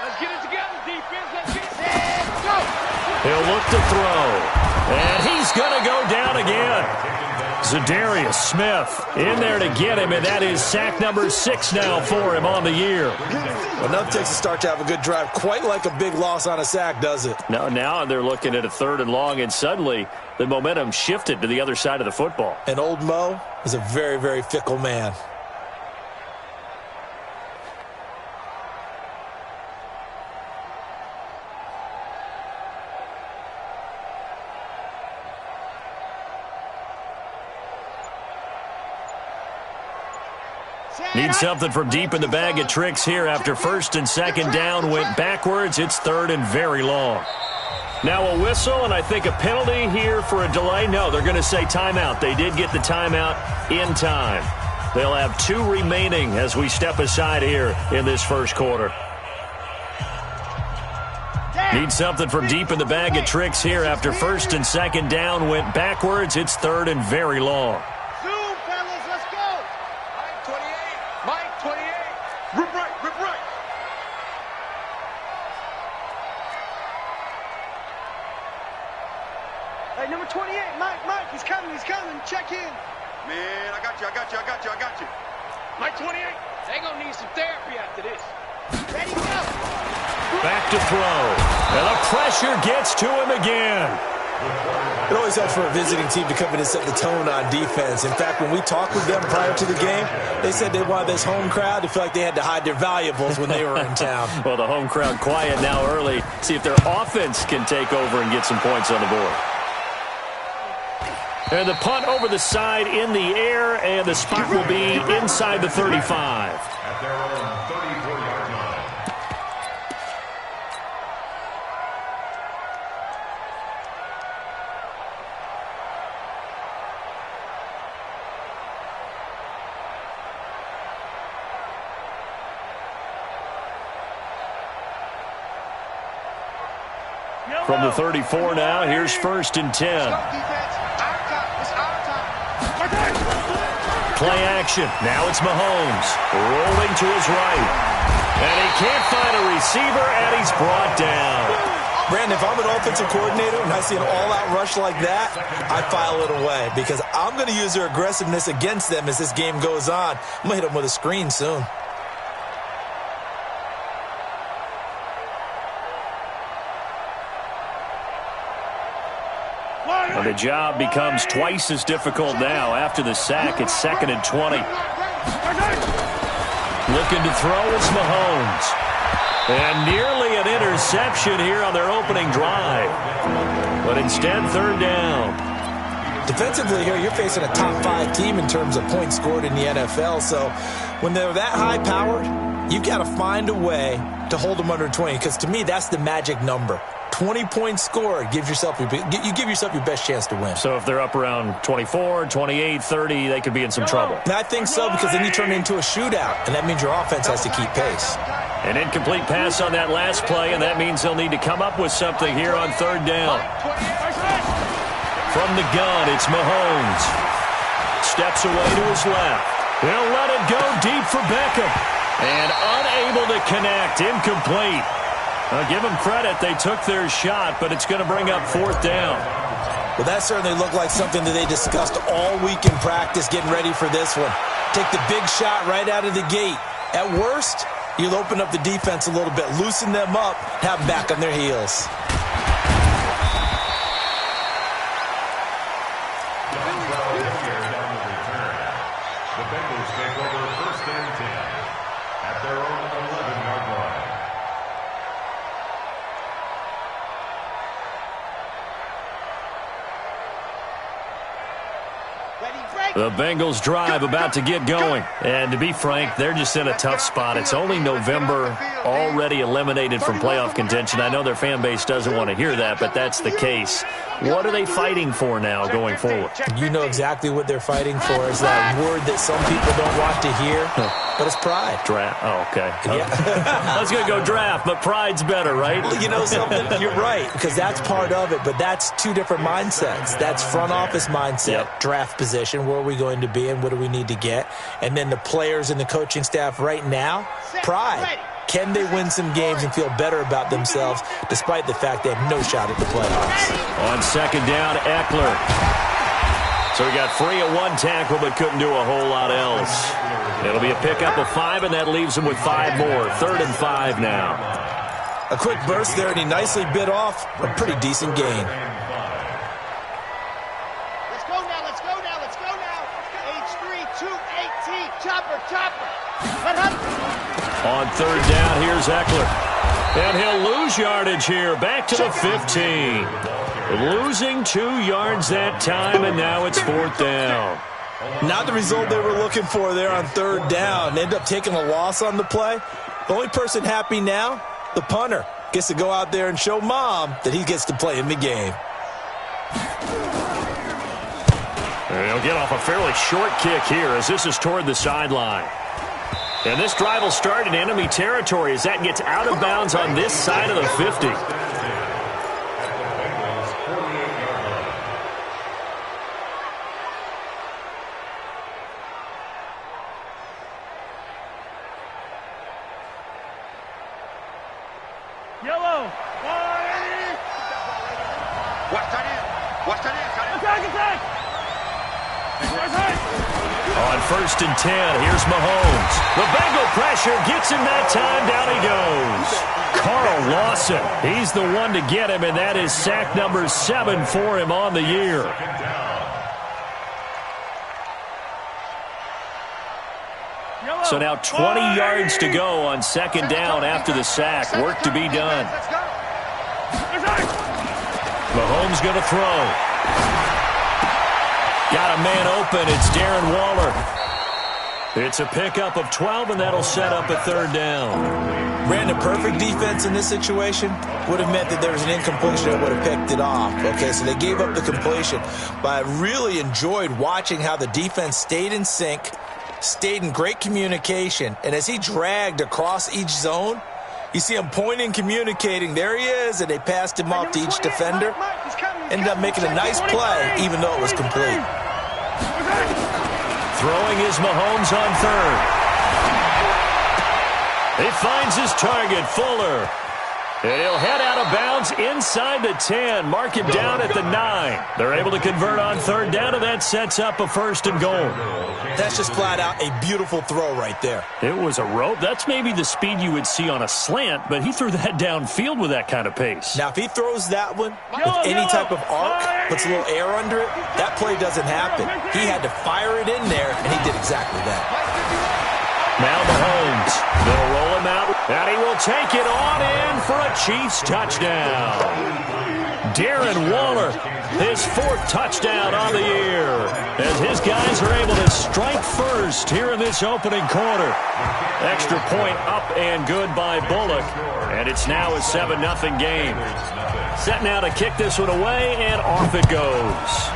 Let's get it together, defense. Let's get it. Go. He'll look to throw. And he's going to go down again. Za'Darius Smith in there to get him, and that is sack number 6 now for him on the year. Well, nothing takes a start to have a good drive. Quite like a big loss on a sack, does it? Now they're looking at a 3rd and long, and suddenly the momentum shifted to the other side of the football. And old Mo is a very, very fickle man. Need something from deep in the bag of tricks here after 1st and 2nd down. Went backwards. It's 3rd and very long. Now a whistle, and I think a penalty here for a delay. No, they're going to say timeout. They did get the timeout in time. They'll have 2 remaining as we step aside here in this first quarter. Need something from deep in the bag of tricks here after 1st and 2nd down. Went backwards. It's 3rd and very long. Hey, number 28, Mike, he's coming. Check in. Man, I got you. Mike 28, they gonna need some therapy after this. Ready, go. Back to throw. And the pressure gets to him again. It always helps for a visiting team to come in and set the tone on defense. In fact, when we talked with them prior to the game, they said they wanted this home crowd to feel like they had to hide their valuables when they were in town. Well, the home crowd quiet now early. See if their offense can take over and get some points on the board. And the punt over the side in the air, and the spot will be inside the 35. At their own 34-yard line. From the 34 now, here's 1st and 10. Play action. Now it's Mahomes rolling to his right. And he can't find a receiver, and he's brought down. Brandon, if I'm an offensive coordinator and I see an all-out rush like that, I file it away because I'm going to use their aggressiveness against them as this game goes on. I'm going to hit them with a screen soon. And the job becomes twice as difficult now. After the sack, it's 2nd and 20. Looking to throw, it's Mahomes. And nearly an interception here on their opening drive. But instead, 3rd down. Defensively here, you're facing a top 5 team in terms of points scored in the NFL. So when they're that high-powered, you've got to find a way to hold them under 20. Because to me, that's the magic number. 20 points scored, you give yourself your best chance to win. So if they're up around 24, 28, 30, they could be in some trouble. And I think so, because then you turn it into a shootout, and that means your offense has to keep pace. An incomplete pass on that last play, and that means they'll need to come up with something here on 3rd down. From the gun, it's Mahomes. Steps away to his left. He'll let it go deep for Beckham. And unable to connect, incomplete. Give them credit. They took their shot, but it's going to bring up 4th down. Well, that certainly looked like something that they discussed all week in practice getting ready for this one. Take the big shot right out of the gate. At worst, you'll open up the defense a little bit, loosen them up, have them back on their heels. The Bengals take over 1st and 10 at their own 11-yard line. The Bengals drive about to get going. And to be frank, they're just in a tough spot. It's only November already eliminated from playoff contention. I know their fan base doesn't want to hear that, but that's the case. What are they fighting for now going forward? You know exactly what they're fighting for. Is that word that some people don't want to hear, but it's pride. Draft. Oh, okay. Yeah. I was going to go draft, but pride's better, right? Well, you know something? You're right, because that's part of it, but that's two different mindsets. That's front office mindset, draft position, where are we going to be and what do we need to get? And then the players and the coaching staff right now, pride. Can they win some games and feel better about themselves despite the fact they have no shot at the playoffs? On second down, Eckler. So he got free of one tackle but couldn't do a whole lot else. It'll be a pickup of 5, and that leaves him with 5 more. 3rd and 5 now. A quick burst there, and he nicely bit off a pretty decent gain. Let's go now, let's go now, let's go now. H3, 218, chopper. On 3rd down, here's Eckler. And he'll lose yardage here. Back to the 15. Losing 2 yards that time, and now it's 4th down. Not the result they were looking for there on 3rd down. They end up taking a loss on the play. The only person happy now, the punter, gets to go out there and show Mom that he gets to play in the game. And he'll get off a fairly short kick here as this is toward the sideline. And this drive will start in enemy territory as that gets out of bounds on this side of the 50. Yellow. Watch that in. Attack. On 1st and 10, here's Mahomes. The Bengal pressure gets him that time. Down he goes. Carl Lawson, he's the one to get him, and that is sack number 7 for him on the year. So now 20 yards to go on 2nd down after the sack. Work to be done. Mahomes going to throw. Got a man open. It's Darren Waller. It's a pickup of 12, and that'll set up a 3rd down. Ran a perfect defense in this situation. Would have meant that there was an incompletion that would have picked it off. Okay, so they gave up the completion. But I really enjoyed watching how the defense stayed in sync, stayed in great communication, and as he dragged across each zone, you see him pointing, communicating. There he is, and they passed him off to each defender. Ended up making a nice play, even though it was complete. Throwing is Mahomes on 3rd. He finds his target, Fuller. And he'll head out of bounds inside the 10. Mark him down at the 9. They're able to convert on 3rd down, and that sets up a 1st and goal. That's just flat out a beautiful throw right there. It was a rope. That's maybe the speed you would see on a slant, but he threw that downfield with that kind of pace. Now, if he throws that one with any type of arc, puts a little air under it, that play doesn't happen. He had to fire it in there, and he did exactly that. Now Mahomes. They'll roll him out, and he will take it on in for a Chiefs touchdown. Darren Waller, his 4th touchdown on the year, as his guys are able to strike first here in this opening quarter. Extra point up and good by Bullock, and it's now a 7-0 game. Set now to kick this one away, and off it goes.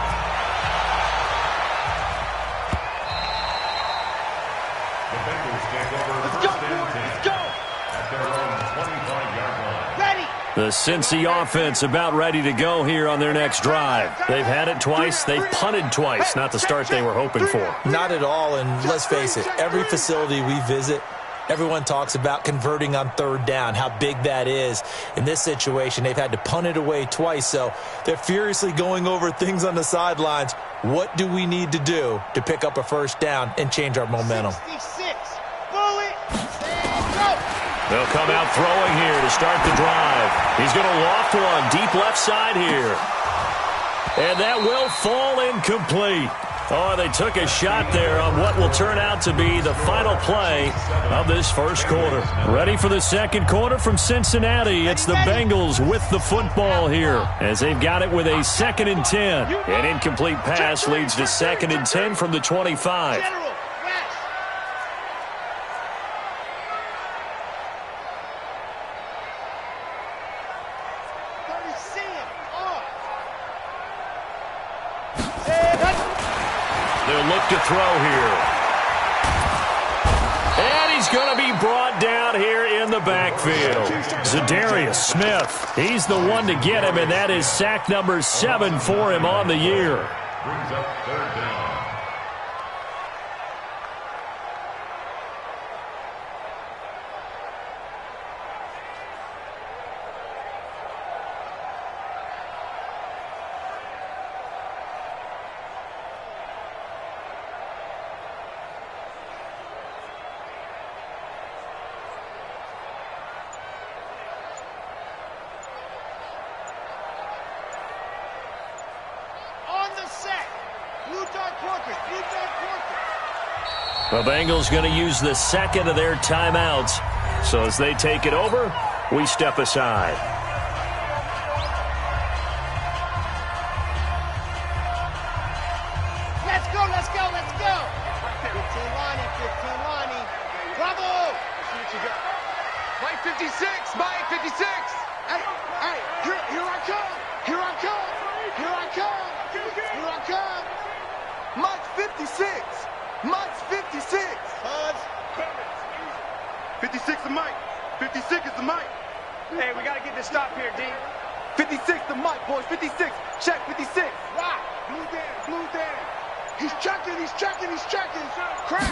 The Cincy offense about ready to go here on their next drive. They've had it twice. They've punted twice. Not the start they were hoping for. Not at all, and let's face it, every facility we visit, everyone talks about converting on 3rd down, how big that is. In this situation, they've had to punt it away twice, so they're furiously going over things on the sidelines. What do we need to do to pick up a 1st down and change our momentum? 66, bullet, and go. They'll come out throwing here to start the drive. He's going to loft one deep left side here. And that will fall incomplete. Oh, they took a shot there on what will turn out to be the final play of this 1st quarter. Ready for the 2nd quarter from Cincinnati. It's the Bengals with the football here as they've got it with a 2nd and 10. An incomplete pass leads to 2nd and 10 from the 25. They'll look to throw here. And he's going to be brought down here in the backfield. Za'Darius Smith, he's the one to get him, and that is sack number 7 for him on the year. Brings up third down. The Bengals going to use the second of their timeouts. So as they take it over, we step aside. Let's go, let's go, let's go. 15 Lonnie. Bravo. Let's see what you got. Mike 56, Mike 56. Hey, here I come. Here I come. Here I come. Here I come. Mike 56. Mike's 56. 56 to Mike. 56 is the Mike. Hey, we got to get this stop here, D. 56 to Mike, boys. 56. Check 56. Right. Blue Dan. He's checking. Crack.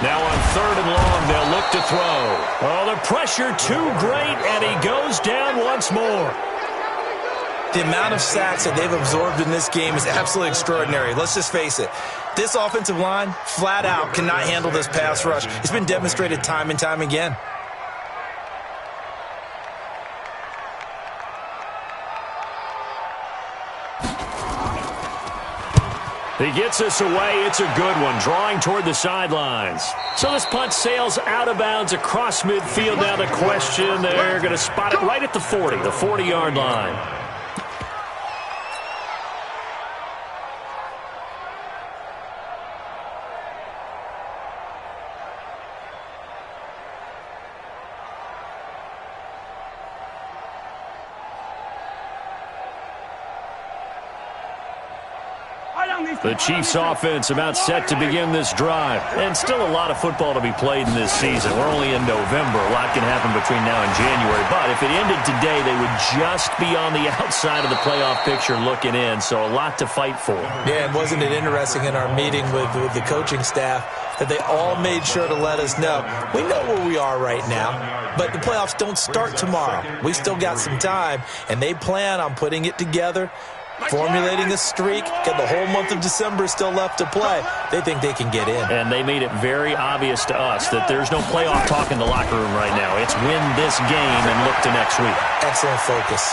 Now on 3rd and long, they'll look to throw. Oh, the pressure too great, and he goes down once more. The amount of sacks that they've absorbed in this game is absolutely extraordinary. Let's just face it. This offensive line, flat out, cannot handle this pass rush. It's been demonstrated time and time again. He gets us away. It's a good one, drawing toward the sidelines. So this punt sails out of bounds across midfield. Now the question, they're going to spot it right at the 40, the 40-yard line. The Chiefs offense about set to begin this drive. And still a lot of football to be played in this season. We're only in November. A lot can happen between now and January. But if it ended today, they would just be on the outside of the playoff picture looking in. So a lot to fight for. Yeah, and wasn't it interesting in our meeting with the coaching staff that they all made sure to let us know, we know where we are right now, but the playoffs don't start tomorrow. We still got some time, and they plan on putting it together, formulating a streak, get the whole month of December still left to play. They think they can get in. And they made it very obvious to us that there's no playoff talk in the locker room right now. It's win this game and look to next week. Excellent focus.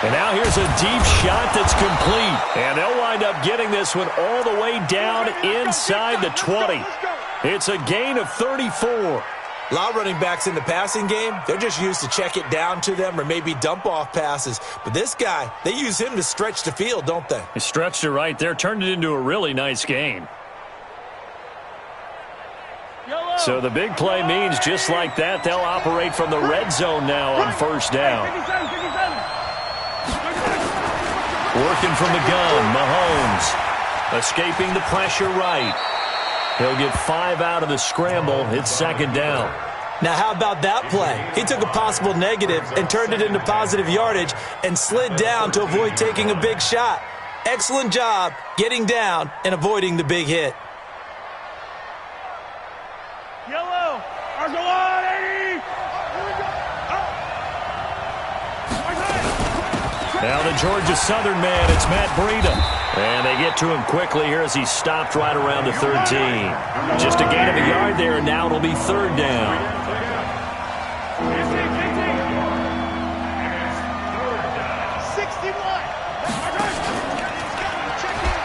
And now here's a deep shot that's complete. And they'll wind up getting this one all the way down inside the 20. It's a gain of 34. A lot of running backs in the passing game, they're just used to check it down to them or maybe dump off passes. But this guy, they use him to stretch the field, don't they? He stretched it right there, turned it into a really nice gain. So the big play means just like that, they'll operate from the red zone now on first down. Working from the gun, Mahomes. Escaping the pressure right. He'll get 5 out of the scramble. It's second down. Now, how about that play? He took a possible negative and turned it into positive yardage and slid down to avoid taking a big shot. Excellent job getting down and avoiding the big hit. Yellow. Argolani. Now the Georgia Southern man, it's Matt Breida. And they get to him quickly here as he stopped right around the 13. Just a gain of a yard there, and now it'll be third down.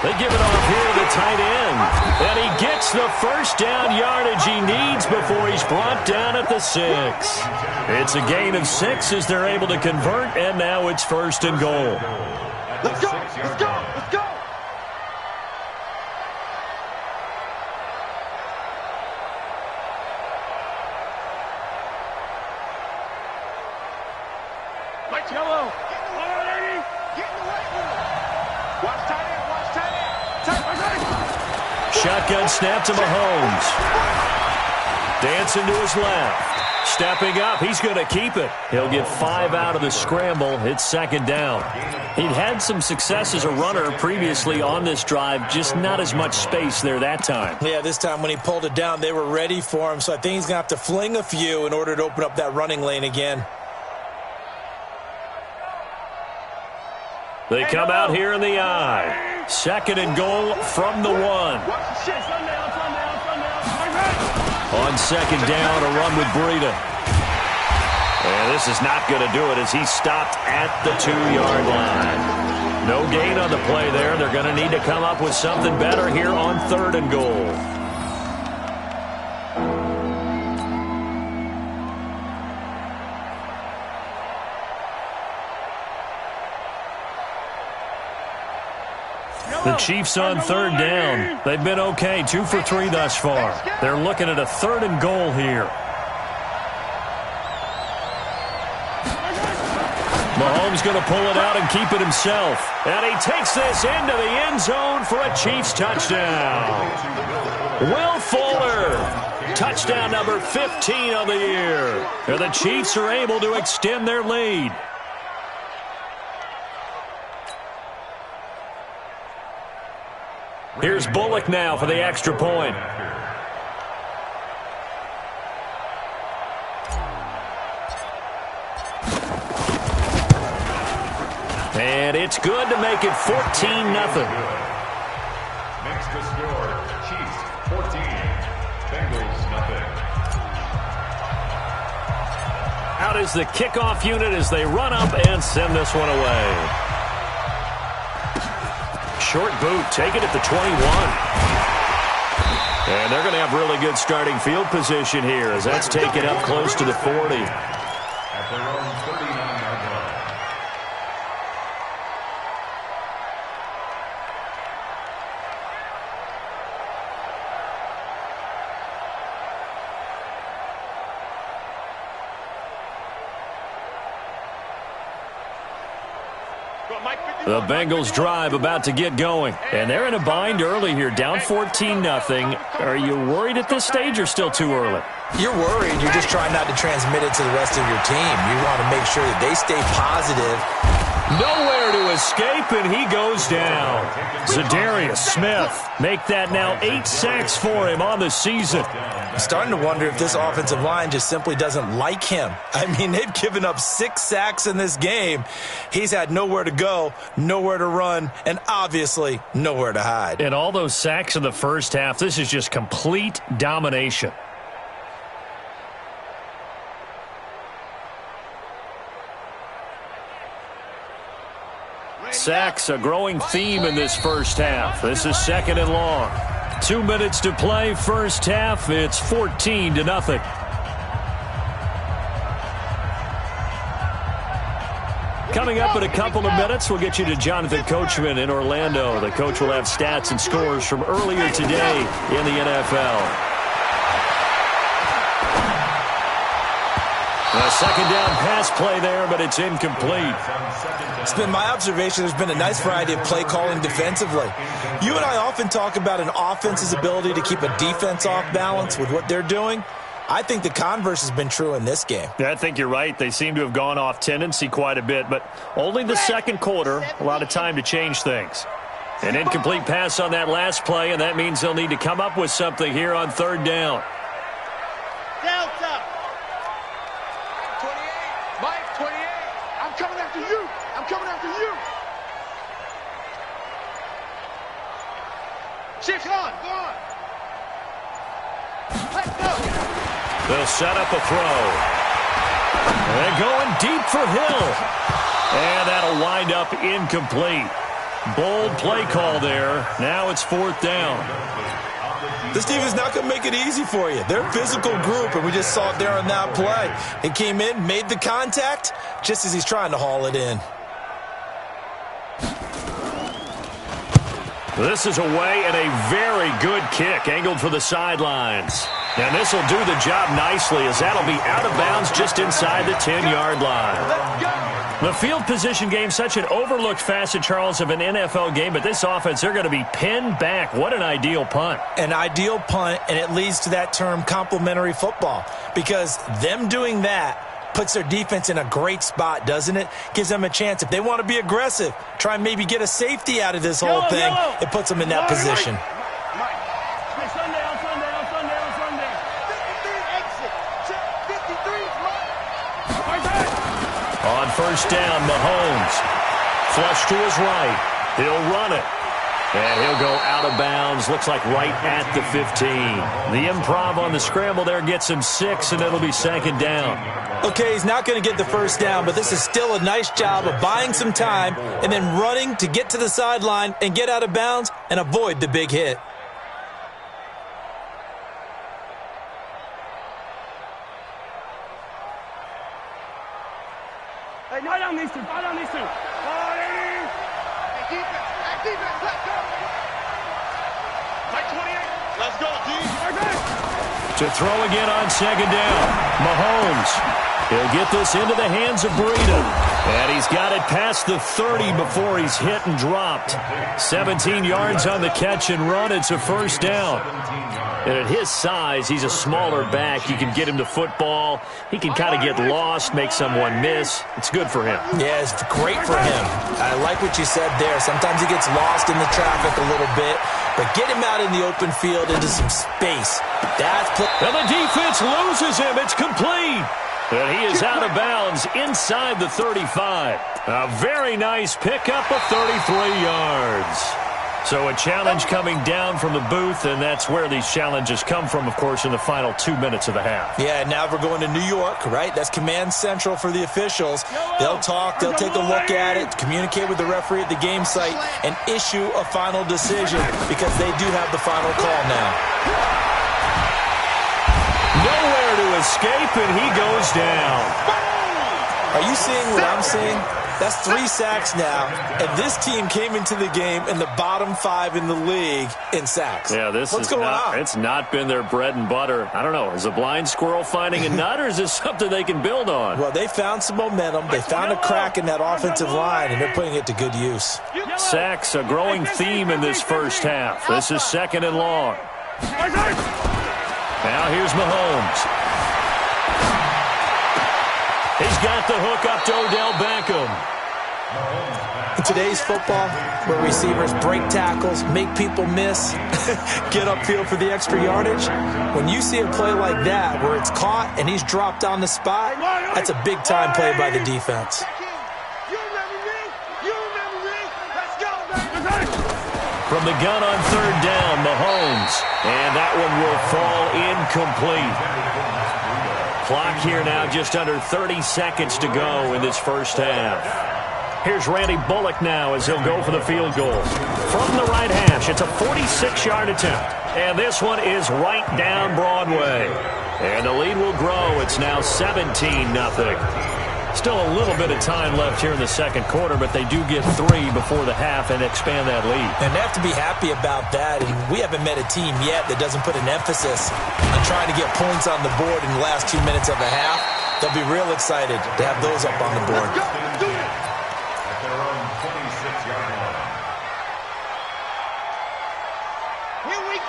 They give it off here to the tight end. And he gets the first down yardage he needs before he's brought down at the 6. It's a gain of 6 as they're able to convert, and now it's first and goal. Let's go. Let's go. Let's go. Yellow. Get in the right one. Watch tight Shotgun snap to Mahomes. Dancing to his left. Stepping up, he's going to keep it. He'll get 5 out of the scramble. It's second down. He'd had some success as a runner previously on this drive, just not as much space there that time. Yeah, this time when he pulled it down, they were ready for him, so I think he's going to have to fling a few in order to open up that running lane again. They come out here in the eye. Second and goal from the 1. On second down, a run with Breida. And this is not going to do it as he stopped at the 2-yard line. No gain on the play there. They're going to need to come up with something better here on third and goal. The Chiefs on third down. They've been okay, 2 for 3 thus far. They're looking at a third and goal here. Mahomes going to pull it out and keep it himself. And he takes this into the end zone for a Chiefs touchdown. Will Fuller, touchdown number 15 of the year. And the Chiefs are able to extend their lead. Here's Bullock now for the extra point. And it's good to make it 14-0. Next to score, Chiefs 14, Bengals nothing. Out is the kickoff unit as they run up and send this one away. Short boot, take it at the 21. And they're going to have really good starting field position here as that's taken up close to the 40. At their own 39-yard line. The Bengals drive about to get going. And they're in a bind early here, down 14-0. Are you worried at this stage or still too early? You're worried. You're just trying not to transmit it to the rest of your team. You want to make sure that they stay positive. Nowhere to escape, and he goes down. Za'Darius Smith make that now 8 sacks for him on the season. I'm starting to wonder if this offensive line just simply doesn't like him. I mean, they've given up 6 sacks in this game. He's had nowhere to go, nowhere to run, and obviously nowhere to hide. And all those sacks in the first half, this is just complete domination. Sacks, a growing theme in this first half. This is second and long. 2 minutes to play first half. It's 14-0. Coming up in a couple of minutes, we'll get you to Jonathan Coachman in Orlando. The coach will have stats and scores from earlier today in the NFL. A second down pass play there, but it's incomplete. It's been my observation there's been a nice variety of play calling defensively. You and I often talk about an offense's ability to keep a defense off balance with what they're doing. I think the converse has been true in this game. Yeah, I think you're right. They seem to have gone off tendency quite a bit, but only the second quarter, a lot of time to change things. An incomplete pass on that last play, and that means they'll need to come up with something here on third down. Delta. 28. Mike, 28. I'm coming after you. I'm coming after you. Shift on. Go on. Let's go. They'll set up a throw. They're going deep for Hill. And that'll wind up incomplete. Bold play call there. Now it's fourth down. This team is not going to make it easy for you. They're a physical group, and we just saw it there on that play. He came in, made the contact, just as he's trying to haul it in. This is away and a very good kick angled for the sidelines. And this will do the job nicely as that'll be out of bounds just inside the 10-yard line. Let's go. The field position game, such an overlooked facet, Charles, of an NFL game, but this offense, they're going to be pinned back. What an ideal punt. An ideal punt, and it leads to that term complementary football, because them doing that puts their defense in a great spot, doesn't it? Gives them a chance. If they want to be aggressive, try and maybe get a safety out of this whole thing, it puts them in that position. On first down, Mahomes. Flush to his right. He'll run it. And he'll go out of bounds. Looks like right at the 15. The improv on the scramble there gets him 6, and it'll be second down. Okay, he's not going to get the first down, but this is still a nice job of buying some time and then running to get to the sideline and get out of bounds and avoid the big hit. Hey, fall down these two. Hey, defense, let's go. Like 28, let's go, D. To throw again on second down. Mahomes. He'll get this into the hands of Breida. And he's got it past the 30 before he's hit and dropped. 17 yards on the catch and run. It's a first down. And at his size, he's a smaller back. You can get him to football. He can kind of get lost, make someone miss. It's good for him. Yeah, it's great for him. I like what you said there. Sometimes he gets lost in the traffic a little bit, but get him out in the open field into some space. And the defense loses him. It's complete. And he is out of bounds inside the 35. A very nice pickup of 33 yards. So a challenge coming down from the booth, and that's where these challenges come from, of course, in the final 2 minutes of the half. Yeah, now we're going to New York, right? That's command central for the officials. They'll talk, they'll take a look at it, communicate with the referee at the game site, and issue a final decision because they do have the final call now. Nowhere to escape, and he goes down. Are you seeing what I'm seeing? That's 3 sacks now, and this team came into the game in the bottom 5 in the league in sacks. Yeah, what's going on? It's not been their bread and butter. I don't know. Is a blind squirrel finding a nut, or is this something they can build on? Well, they found some momentum. They found a crack in that offensive line, and they're putting it to good use. Sacks, a growing theme in this first half. This is second and long. Now here's Mahomes. He's got the hook up to Odell Beckham. In today's football, where receivers break tackles, make people miss, get upfield for the extra yardage, when you see a play like that where it's caught and he's dropped on the spot, that's a big-time play by the defense. From the gun on third down, Mahomes. And that one will fall incomplete. Clock here now just under 30 seconds to go in this first half. Here's Randy Bullock now as he'll go for the field goal. From the right hash, it's a 46-yard attempt. And this one is right down Broadway. And the lead will grow. It's now 17-0. Still a little bit of time left here in the second quarter, but they do get 3 before the half and expand that lead. And they have to be happy about that. And we haven't met a team yet that doesn't put an emphasis on trying to get points on the board in the last 2 minutes of the half. They'll be real excited to have those up on the board. At their own 26-yard line.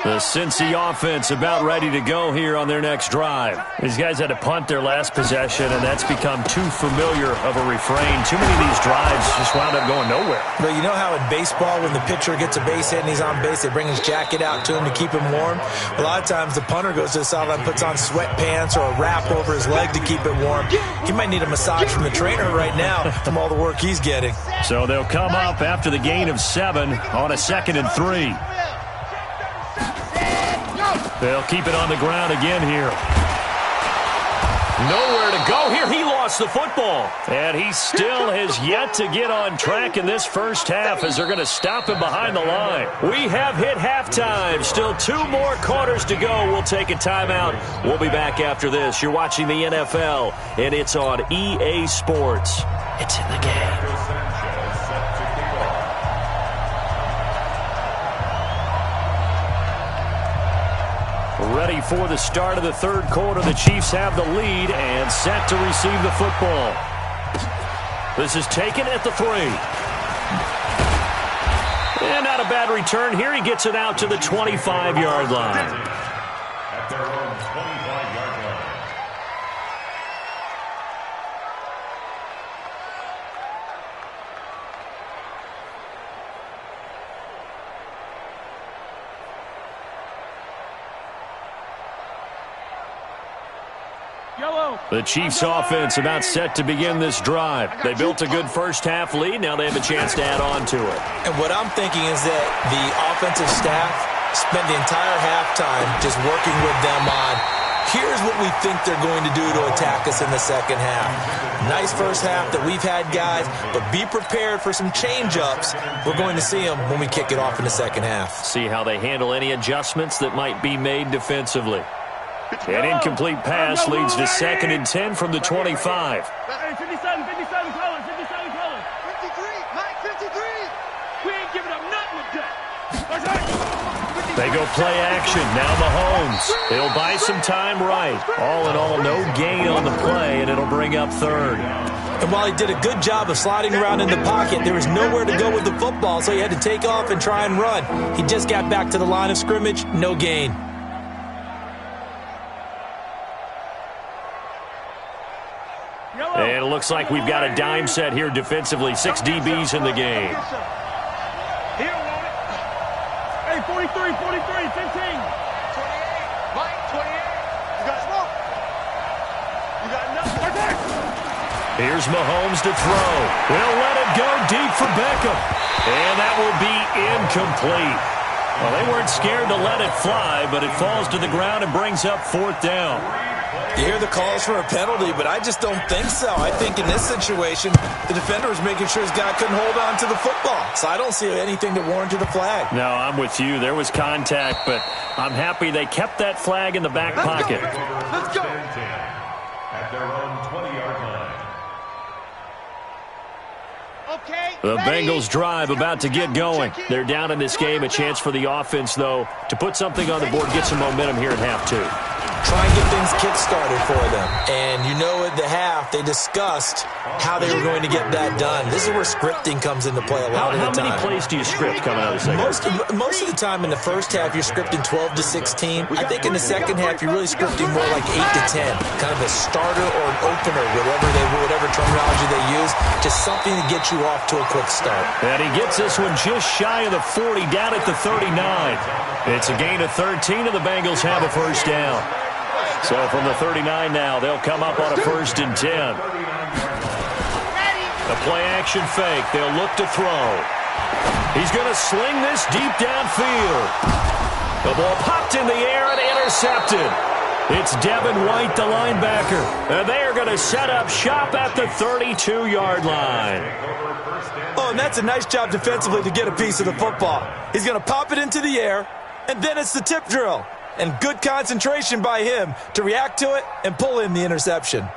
The Cincy offense about ready to go here on their next drive. These guys had to punt their last possession, and that's become too familiar of a refrain. Too many of these drives just wound up going nowhere. But you know how in baseball, when the pitcher gets a base hit and he's on base, they bring his jacket out to him to keep him warm? A lot of times the punter goes to the sideline, puts on sweatpants or a wrap over his leg to keep it warm. He might need a massage from the trainer right now from all the work he's getting. So they'll come up after the gain of 7 on a 2nd and 3. They'll keep it on the ground again here. Nowhere to go here. He lost the football. And he still has yet to get on track in this first half as they're going to stop him behind the line. We have hit halftime. Still 2 more quarters to go. We'll take a timeout. We'll be back after this. You're watching the NFL, and it's on EA Sports. It's in the game. Ready for the start of the third quarter. The Chiefs have the lead and set to receive the football. This is taken at the 3. And not a bad return here. He gets it out to the 25-yard line. At their own 25-yard line. The Chiefs offense about set to begin this drive. They built a good first-half lead. Now they have a chance to add on to it. And what I'm thinking is that the offensive staff spent the entire halftime just working with them on, here's what we think they're going to do to attack us in the second half. Nice first half that we've had, guys, but be prepared for some change-ups. We're going to see them when we kick it off in the second half. See how they handle any adjustments that might be made defensively. An incomplete pass leads to 2nd and 10 from the 25. Hey, 57 colors, 57 colors. 53, Mike, 53. We ain't giving up nothing with that. They go play action. Now Mahomes. He'll buy some time right. All in all, no gain on the play, and it'll bring up 3rd. And while he did a good job of sliding around in the pocket, there was nowhere to go with the football, so he had to take off and try and run. He just got back to the line of scrimmage, no gain. And it looks like we've got a dime set here defensively. 6 DBs in the game. He don't want it. Hey, 43, 15. 28, Mike, 28. You got smoke. You got nothing. Here's Mahomes to throw. We'll let it go deep for Beckham. And that will be incomplete. Well, they weren't scared to let it fly, but it falls to the ground and brings up 4th down. You hear the calls for a penalty, but I just don't think so. I think in this situation, the defender was making sure his guy couldn't hold on to the football. So I don't see anything that warranted a flag. No, I'm with you. There was contact, but I'm happy they kept that flag in the back pocket. Let's go. At their own 20-yard line. Okay. The Bengals drive about to get going. They're down in this game. A chance for the offense, though, to put something on the board, get some momentum here at half 2. Try and get things kick-started for them. And you know at the half, they discussed how they were going to get that done. This is where scripting comes into play a lot of the time. How many plays do you script coming out of the second? Most of the time in the first half, you're scripting 12 to 16. I think in the second half, you're really scripting more like 8 to 10. Kind of a starter or an opener, whatever terminology they use. Just something to get you off to a quick start. And he gets this one just shy of the 40, down at the 39. It's a gain of 13, and the Bengals have a first down. So from the 39 now, they'll come up on a 1st and 10. A play-action fake. They'll look to throw. He's going to sling this deep downfield. The ball popped in the air and intercepted. It's Devin White, the linebacker. And they are going to set up shop at the 32-yard line. Oh, and that's a nice job defensively to get a piece of the football. He's going to pop it into the air, and then it's the tip drill. And good concentration by him to react to it and pull in the interception.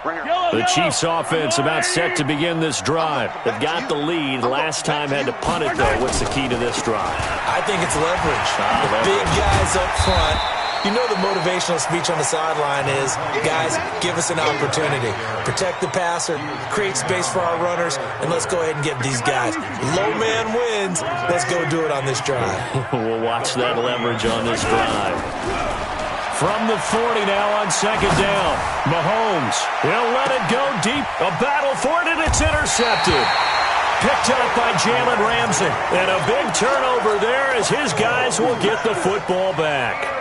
The Chiefs offense about set to begin this drive. They've got the lead. Last time had to punt it, though. What's the key to this drive? I think it's leverage. The big guys up front. You know the motivational speech on the sideline is, guys, give us an opportunity. Protect the passer, create space for our runners, and let's go ahead and get these guys. Low man wins. Let's go do it on this drive. We'll watch that leverage on this drive. From the 40 now on 2nd down. Mahomes, he'll let it go deep. A battle for it, and it's intercepted. Picked up by Jalen Ramsey. And a big turnover there as his guys will get the football back.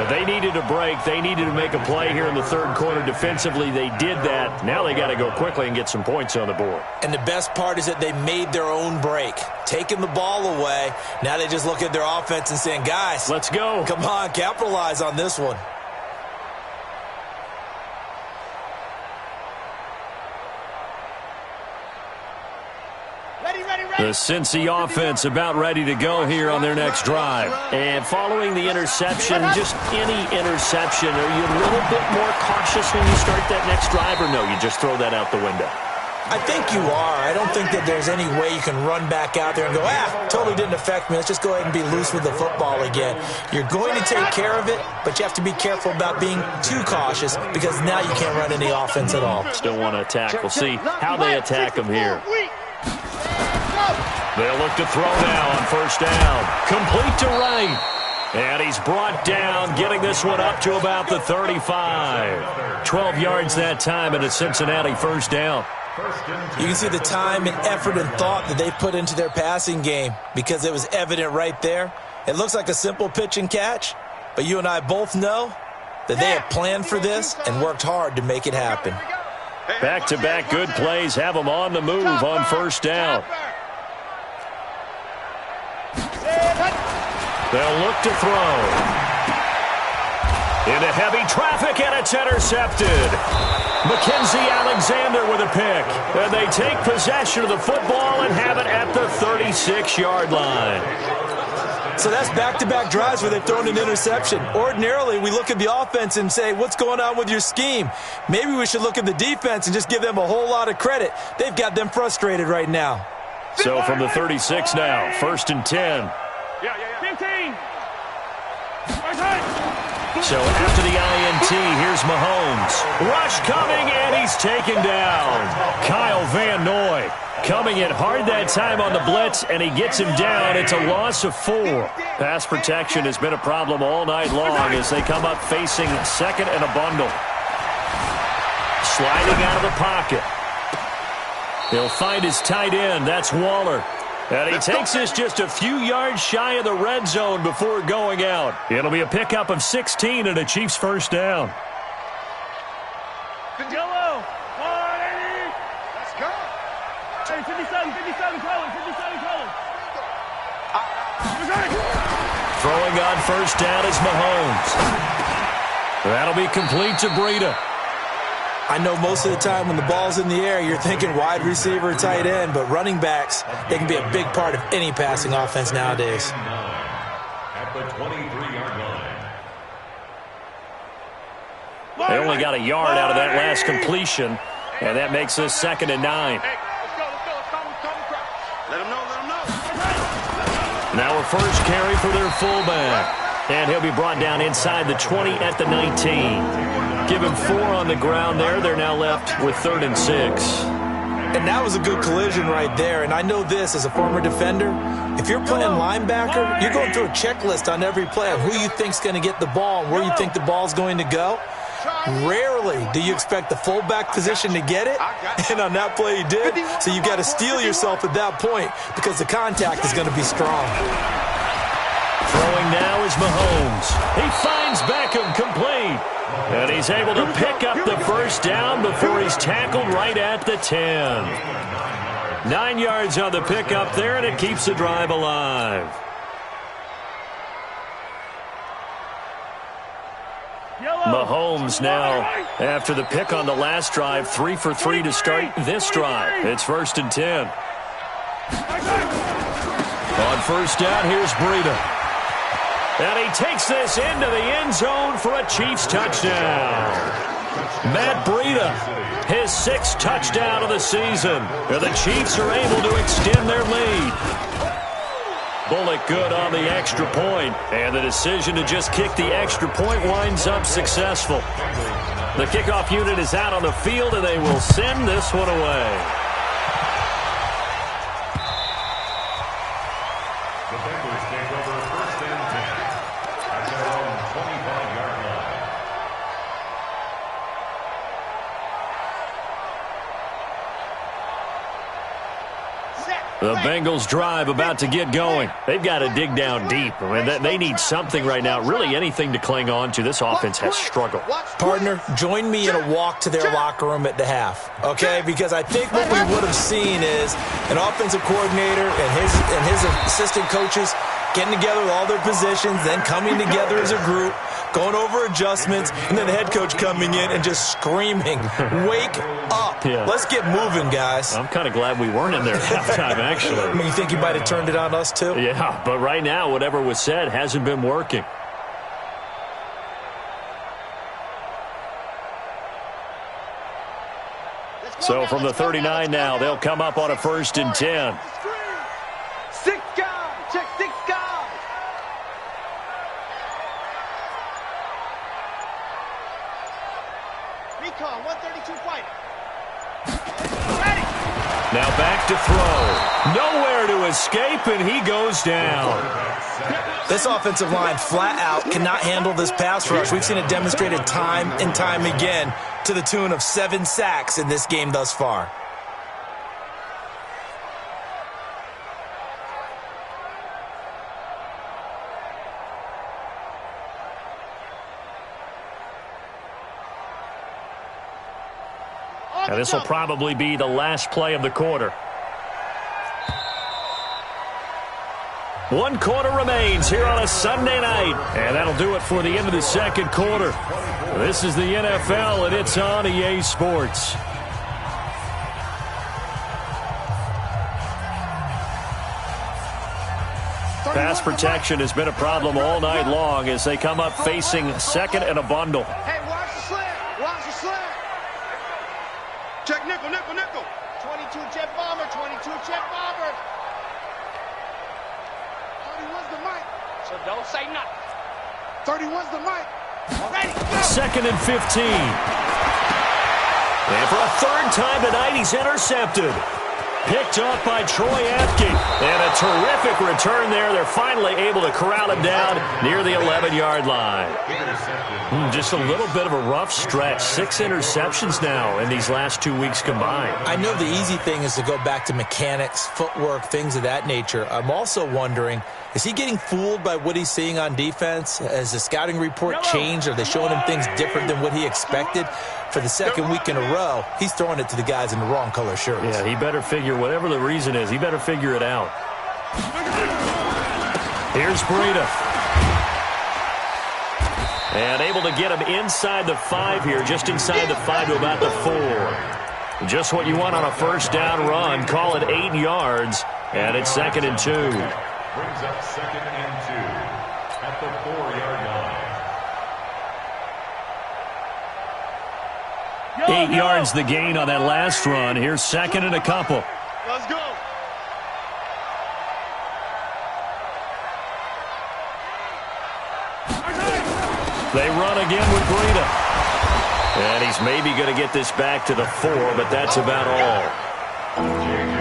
They needed a break. They needed to make a play here in the 3rd quarter. Defensively, they did that. Now they got to go quickly and get some points on the board. And the best part is that they made their own break. Taking the ball away. Now they just look at their offense and saying, guys, let's go. Come on, capitalize on this one. The Cincy offense about ready to go here on their next drive. And following the interception, just any interception, are you a little bit more cautious when you start that next drive, or no, you just throw that out the window? I think you are. I don't think that there's any way you can run back out there and go, totally didn't affect me. Let's just go ahead and be loose with the football again. You're going to take care of it, but you have to be careful about being too cautious because now you can't run any offense at all. Still want to attack. We'll see how they attack him here. They'll look to throw now on first down. Complete to right. And he's brought down, getting this one up to about the 35. 12 yards that time, and a Cincinnati first down. You can see the time and effort and thought that they put into their passing game because it was evident right there. It looks like a simple pitch and catch, but you and I both know that they have planned for this and worked hard to make it happen. Back-to-back good plays have them on the move on first down. They'll look to throw. Into heavy traffic, and it's intercepted. Mackenzie Alexander with a pick. And they take possession of the football and have it at the 36-yard line. So that's back-to-back drives where they've thrown an interception. Ordinarily, we look at the offense and say, what's going on with your scheme? Maybe we should look at the defense and just give them a whole lot of credit. They've got them frustrated right now. So from the 36 now, 1st and 10. 15. So after the INT, here's Mahomes. Rush coming, and he's taken down. Kyle Van Noy coming in hard that time on the blitz, and he gets him down. It's a loss of 4. Pass protection has been a problem all night long as they come up facing second and a bundle. Sliding out of the pocket. He'll find his tight end. That's Waller. And he takes this just a few yards shy of the red zone before going out. It'll be a pickup of 16 and a Chiefs first down. Yellow. 180. Let's go. Hey, 57, Colin. 57, Colin. Throwing on first down is Mahomes. That'll be complete to Breida. I know most of the time when the ball's in the air, you're thinking wide receiver, tight end, but running backs, they can be a big part of any passing offense nowadays. At the 23-yard line. They only got a yard out of that last completion, and that makes this 2nd and 9. Hey, let's go. Let him know. Now a first carry for their fullback. And he'll be brought down inside the 20 at the 19. Give him 4 on the ground there. They're now left with 3rd and 6. And that was a good collision right there. And I know this as a former defender. If you're playing linebacker, you're going through a checklist on every play of who you think's going to get the ball and where you think the ball's going to go. Rarely do you expect the fullback position to get it. And on that play he did. So you've got to steel yourself at that point because the contact is going to be strong. Throwing now is Mahomes. He finds Beckham complete. And he's able to pick up the first down before he's tackled right at the 10. 9 yards on the pickup there, and it keeps the drive alive. Mahomes now, after the pick on the last drive, 3 for 3 to start this drive. It's 1st and 10. On first down, here's Breida. And he takes this into the end zone for a Chiefs touchdown. Matt Breida, his 6th touchdown of the season. And the Chiefs are able to extend their lead. Bullock good on the extra point. And the decision to just kick the extra point winds up successful. The kickoff unit is out on the field, and they will send this one away. The Bengals take over 1st and 10 at their own 25-yard line. The Bengals drive about to get going. They've got to dig down deep. I mean, they need something right now, really anything to cling on to. This offense has struggled. Partner, join me in a walk to their locker room at the half, okay? Because I think what we would have seen is an offensive coordinator and his assistant coaches getting together with all their positions, then coming together as a group, going over adjustments, and then the head coach coming in and just screaming, wake up. Yeah. Let's get moving, guys. I'm kind of glad we weren't in there at halftime, actually. I mean, you think you might have turned it on us, too? Yeah, but right now, whatever was said hasn't been working. So from the 39 now, they'll come up on a 1st and 10. 6 guys. Check 6 guys. Recon, 132 fighter. Ready. Now back to throw. Nowhere to escape, and he goes down. This offensive line flat out cannot handle this pass rush. We've seen it demonstrated time and time again to the tune of 7 sacks in this game thus far. And this will probably be the last play of the quarter. 1 quarter remains here on a Sunday night. And that'll do it for the end of the 2nd quarter. This is the NFL, and it's on EA Sports. Pass protection has been a problem all night long as they come up facing 2nd and a bundle. Hey, watch the slant. Watch the slant. Check nickel, nickel, nickel. 22 jet bomber, 22 jet bomber. 31's the mic. So don't say nothing. 31's the mic. Ready, go. 2nd and 15. And for a 3rd time tonight, he's intercepted. Picked up by Troy Apke. And a terrific return there. They're finally able to corral him down near the 11-yard line. Just a little bit of a rough stretch. 6 interceptions now in these last 2 weeks combined. I know the easy thing is to go back to mechanics, footwork, things of that nature. I'm also wondering, is he getting fooled by what he's seeing on defense? Has the scouting report changed? Are they showing him things different than what he expected? For the 2nd week in a row, he's throwing it to the guys in the wrong color shirts. Yeah, he better figure, whatever the reason is, he better figure it out. Here's Breida. And able to get him inside the 5 here, just inside the 5 to about the 4. Just what you want on a 1st down run. Call it 8 yards, and it's 2nd and 2. Brings up 2nd and 2 at the 4-yard line. 8 yards the gain on that last run. Here's 2nd and a couple. Let's go. They run again with Breida. And he's maybe going to get this back to the 4, but that's about all.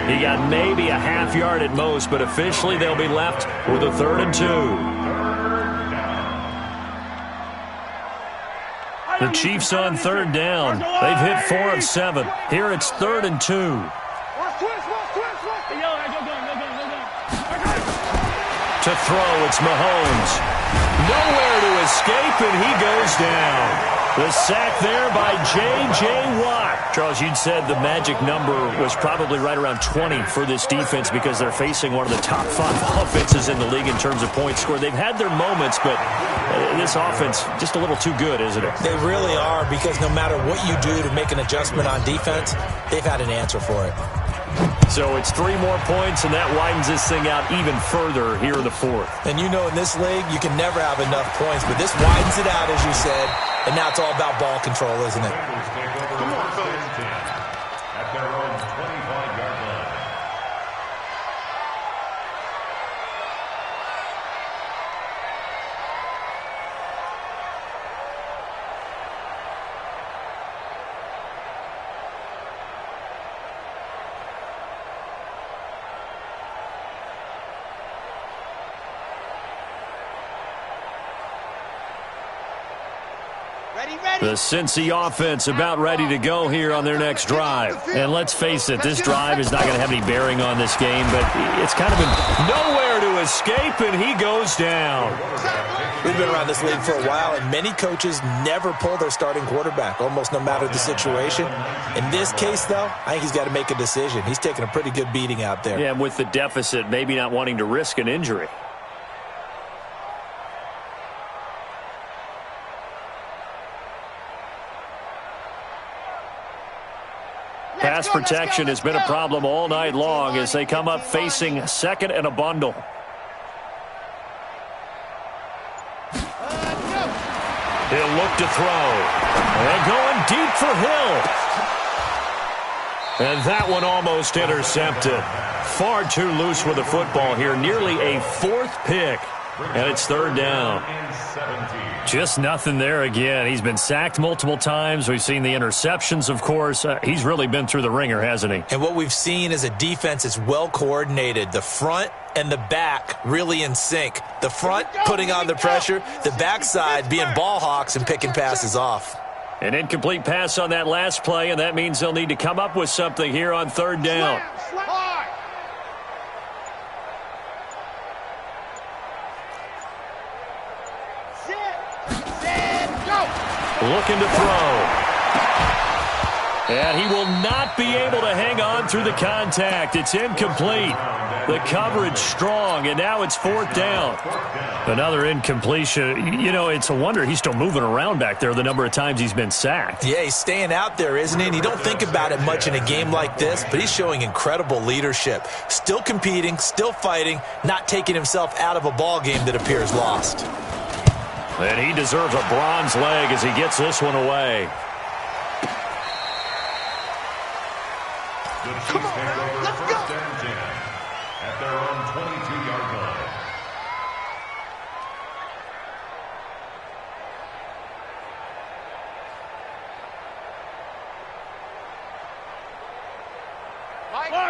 He got maybe a half yard at most, but officially they'll be left with a 3rd and 2. The Chiefs on 3rd down. They've hit 4 of 7. Here it's 3rd and 2. To throw, it's Mahomes. Nowhere to escape, and he goes down. The sack there by J.J. Watt. Charles, you'd said the magic number was probably right around 20 for this defense because they're facing one of the top 5 offenses in the league in terms of points scored. They've had their moments, but this offense just a little too good, isn't it? They really are, because no matter what you do to make an adjustment on defense, they've had an answer for it. So it's 3 more points, and that widens this thing out even further here in the 4th. And you know in this league, you can never have enough points, but this widens it out, as you said, and now it's all about ball control, isn't it? Come on, fellas. At their own 25-yard line. The Cincy offense about ready to go here on their next drive. And let's face it, this drive is not going to have any bearing on this game, but it's kind of been nowhere to escape, and he goes down. We've been around this league for a while, and many coaches never pull their starting quarterback, almost no matter the situation. In this case, though, I think he's got to make a decision. He's taking a pretty good beating out there. Yeah, with the deficit, maybe not wanting to risk an injury. Pass protection has been a problem all night long as they come up facing 2nd and a bundle. He'll look to throw. And going deep for Hill. And that one almost intercepted. Far too loose with the football here. Nearly a fourth pick. And it's third down. Just nothing there again. He's been sacked multiple times. We've seen the interceptions, of course. He's really been through the ringer, hasn't he? And what we've seen is a defense that's well coordinated. The front and the back really in sync. The front putting on the pressure. The backside being ball hawks and picking passes off. An incomplete pass on that last play, and that means they'll need to come up with something here on third down. Looking to throw. And he will not be able to hang on through the contact. It's incomplete. The coverage strong, and now it's fourth down. Another incompletion. You know, it's a wonder he's still moving around back there the number of times he's been sacked. Yeah, he's staying out there, isn't he? And you don't think about it much in a game like this, but he's showing incredible leadership. Still competing, still fighting, not taking himself out of a ball game that appears lost. And he deserves a bronze leg as he gets this one away. Come on, man. Let's go. First and 10 at their own 22-yard line.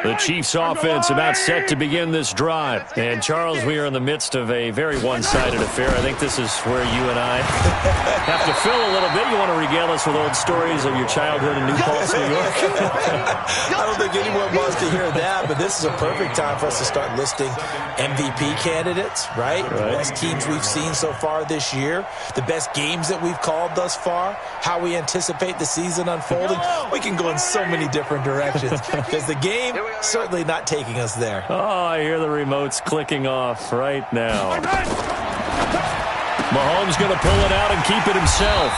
The Chiefs offense about set to begin this drive. And, Charles, we are in the midst of a very one-sided affair. I think this is where you and I have to fill a little bit. You want to regale us with old stories of your childhood in New Paltz, New York? I don't think anyone wants to hear that, but this is a perfect time for us to start listing MVP candidates, right? The best teams we've seen so far this year, the best games that we've called thus far, how we anticipate the season unfolding. We can go in so many different directions because the game certainly not taking us there. Oh, I hear the remotes clicking off right now. Mahomes going to pull it out and keep it himself.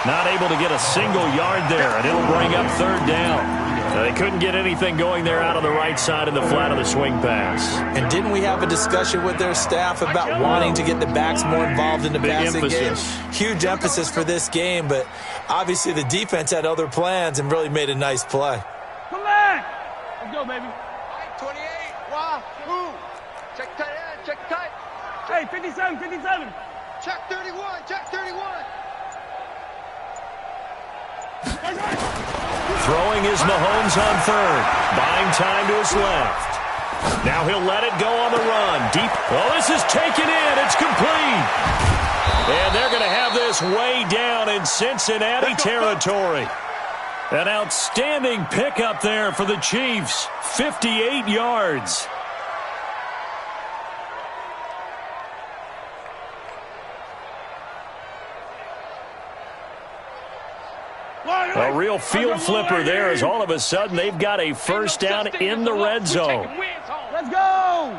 Not able to get a single yard there, and it'll bring up third down. They couldn't get anything going there out on the right side of the flat of the swing pass. And didn't we have a discussion with their staff about wanting to get the backs more involved in the passing game? Huge emphasis for this game, but obviously the defense had other plans and really made a nice play. Come back. Let's go, baby. 28. Wow. Who? Check tight end. Check tight. Hey, 57, 57. Check 31. Check 31. Throwing is Mahomes on third. Buying time to his left. Now he'll let it go on the run. Deep. Oh, this is taken in. It's complete. And they're going to have this way down in Cincinnati territory. An outstanding pickup there for the Chiefs. 58 yards. A real field flipper there as all of a sudden they've got a first down in the red zone. Let's go.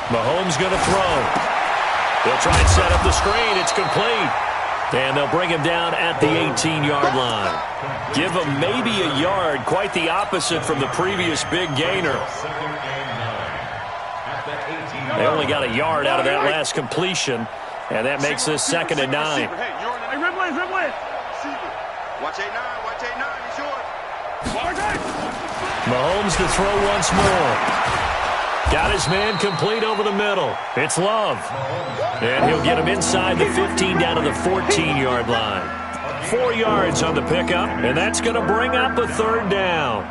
Mahomes going to throw. They'll try and set up the screen. It's complete. And they'll bring him down at the 18-yard line. Give him maybe a yard, quite the opposite from the previous big gainer. They only got a yard out of that last completion, and that makes this 2nd and 9. Hey, Ripley. Watch 8-9. Watch 8-9. He's yours. Mahomes to throw once more. Got his man complete over the middle. It's Love. And he'll get him inside the 15 down to the 14-yard line. 4 yards on the pickup, and that's going to bring up a third down.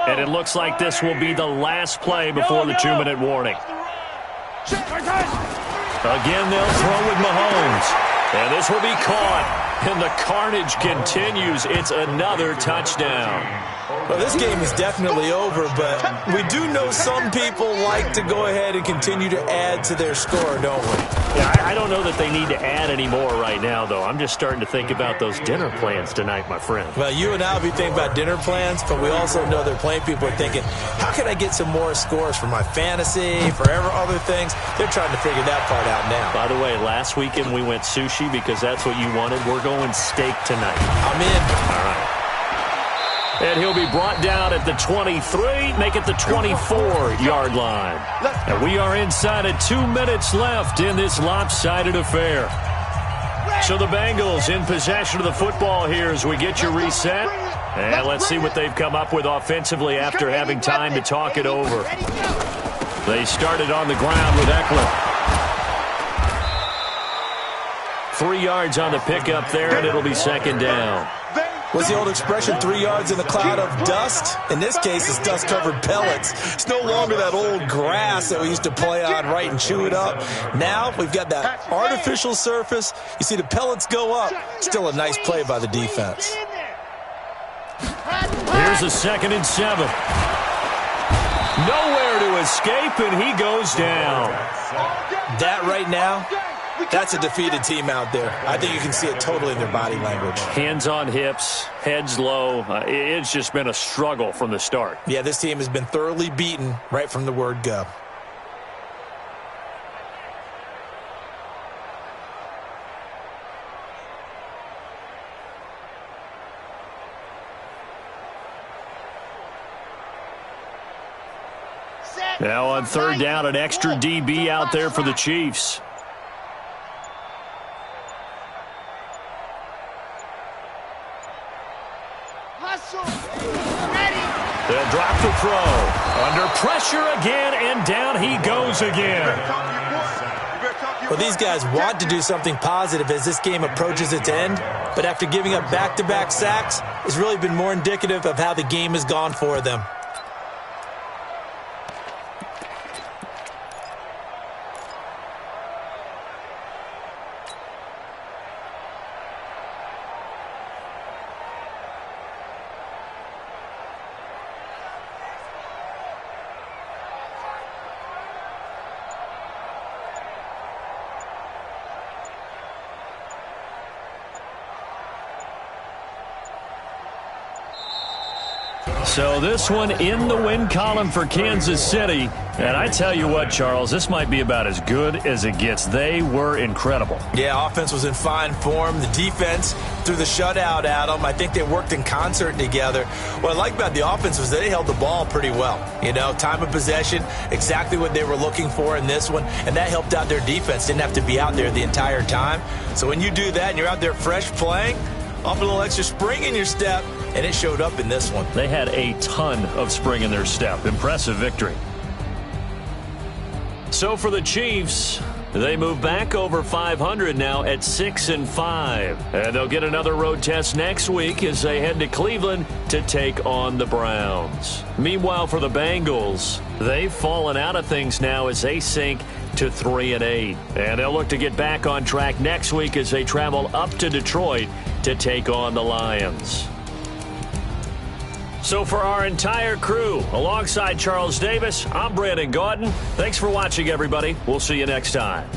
And it looks like this will be the last play before the 2-minute warning. Again, they'll throw with Mahomes. And this will be caught. And the carnage continues. It's another touchdown. Well, this game is definitely over, but we do know some people like to go ahead and continue to add to their score, don't we? Yeah, I don't know that they need to add any more right now, though. I'm just starting to think about those dinner plans tonight, my friend. Well, you and I will be thinking about dinner plans, but we also know there are plenty of people are thinking, how can I get some more scores for my fantasy, for other things? They're trying to figure that part out now. By the way, last weekend we went sushi because that's what you wanted. We're going steak tonight. I'm in. All right. And he'll be brought down at the 23, make it the 24-yard line. And we are inside of 2 minutes left in this lopsided affair. So the Bengals in possession of the football here as we get you reset. And let's see what they've come up with offensively after having time to talk it over. They started on the ground with Eckler. 3 yards on the pickup there, and it'll be second down. What's the old expression, 3 yards in a cloud of dust? In this case, it's dust-covered pellets. It's no longer that old grass that we used to play on, right, and chew it up. Now we've got that artificial surface. You see the pellets go up. Still a nice play by the defense. Here's a 2nd and 7. Nowhere to escape, and he goes down. That right now, that's a defeated team out there. I think you can see it totally in their body language. Hands on hips, heads low. It's just been a struggle from the start. Yeah, this team has been thoroughly beaten right from the word go. Now on 3rd down, an extra DB out there for the Chiefs. They'll drop the throw. Under pressure again, and down he goes again. Well, these guys want to do something positive as this game approaches its end, but after giving up back-to-back sacks, it's really been more indicative of how the game has gone for them. So this one in the win column for Kansas City. And I tell you what, Charles, this might be about as good as it gets. They were incredible. Yeah, offense was in fine form. The defense threw the shutout at them. I think they worked in concert together. What I like about the offense was they held the ball pretty well. You know, time of possession, exactly what they were looking for in this one. And that helped out their defense. Didn't have to be out there the entire time. So when you do that and you're out there fresh playing, off a little extra spring in your step, and it showed up in this one. They had a ton of spring in their step. Impressive victory. So for the Chiefs, they move back over 500 now at 6-5. And they'll get another road test next week as they head to Cleveland to take on the Browns. Meanwhile, for the Bengals, they've fallen out of things now as they sink to 3-8. And they'll look to get back on track next week as they travel up to Detroit to take on the Lions. So for our entire crew, alongside Charles Davis, I'm Brandon Gaudin. Thanks for watching, everybody. We'll see you next time.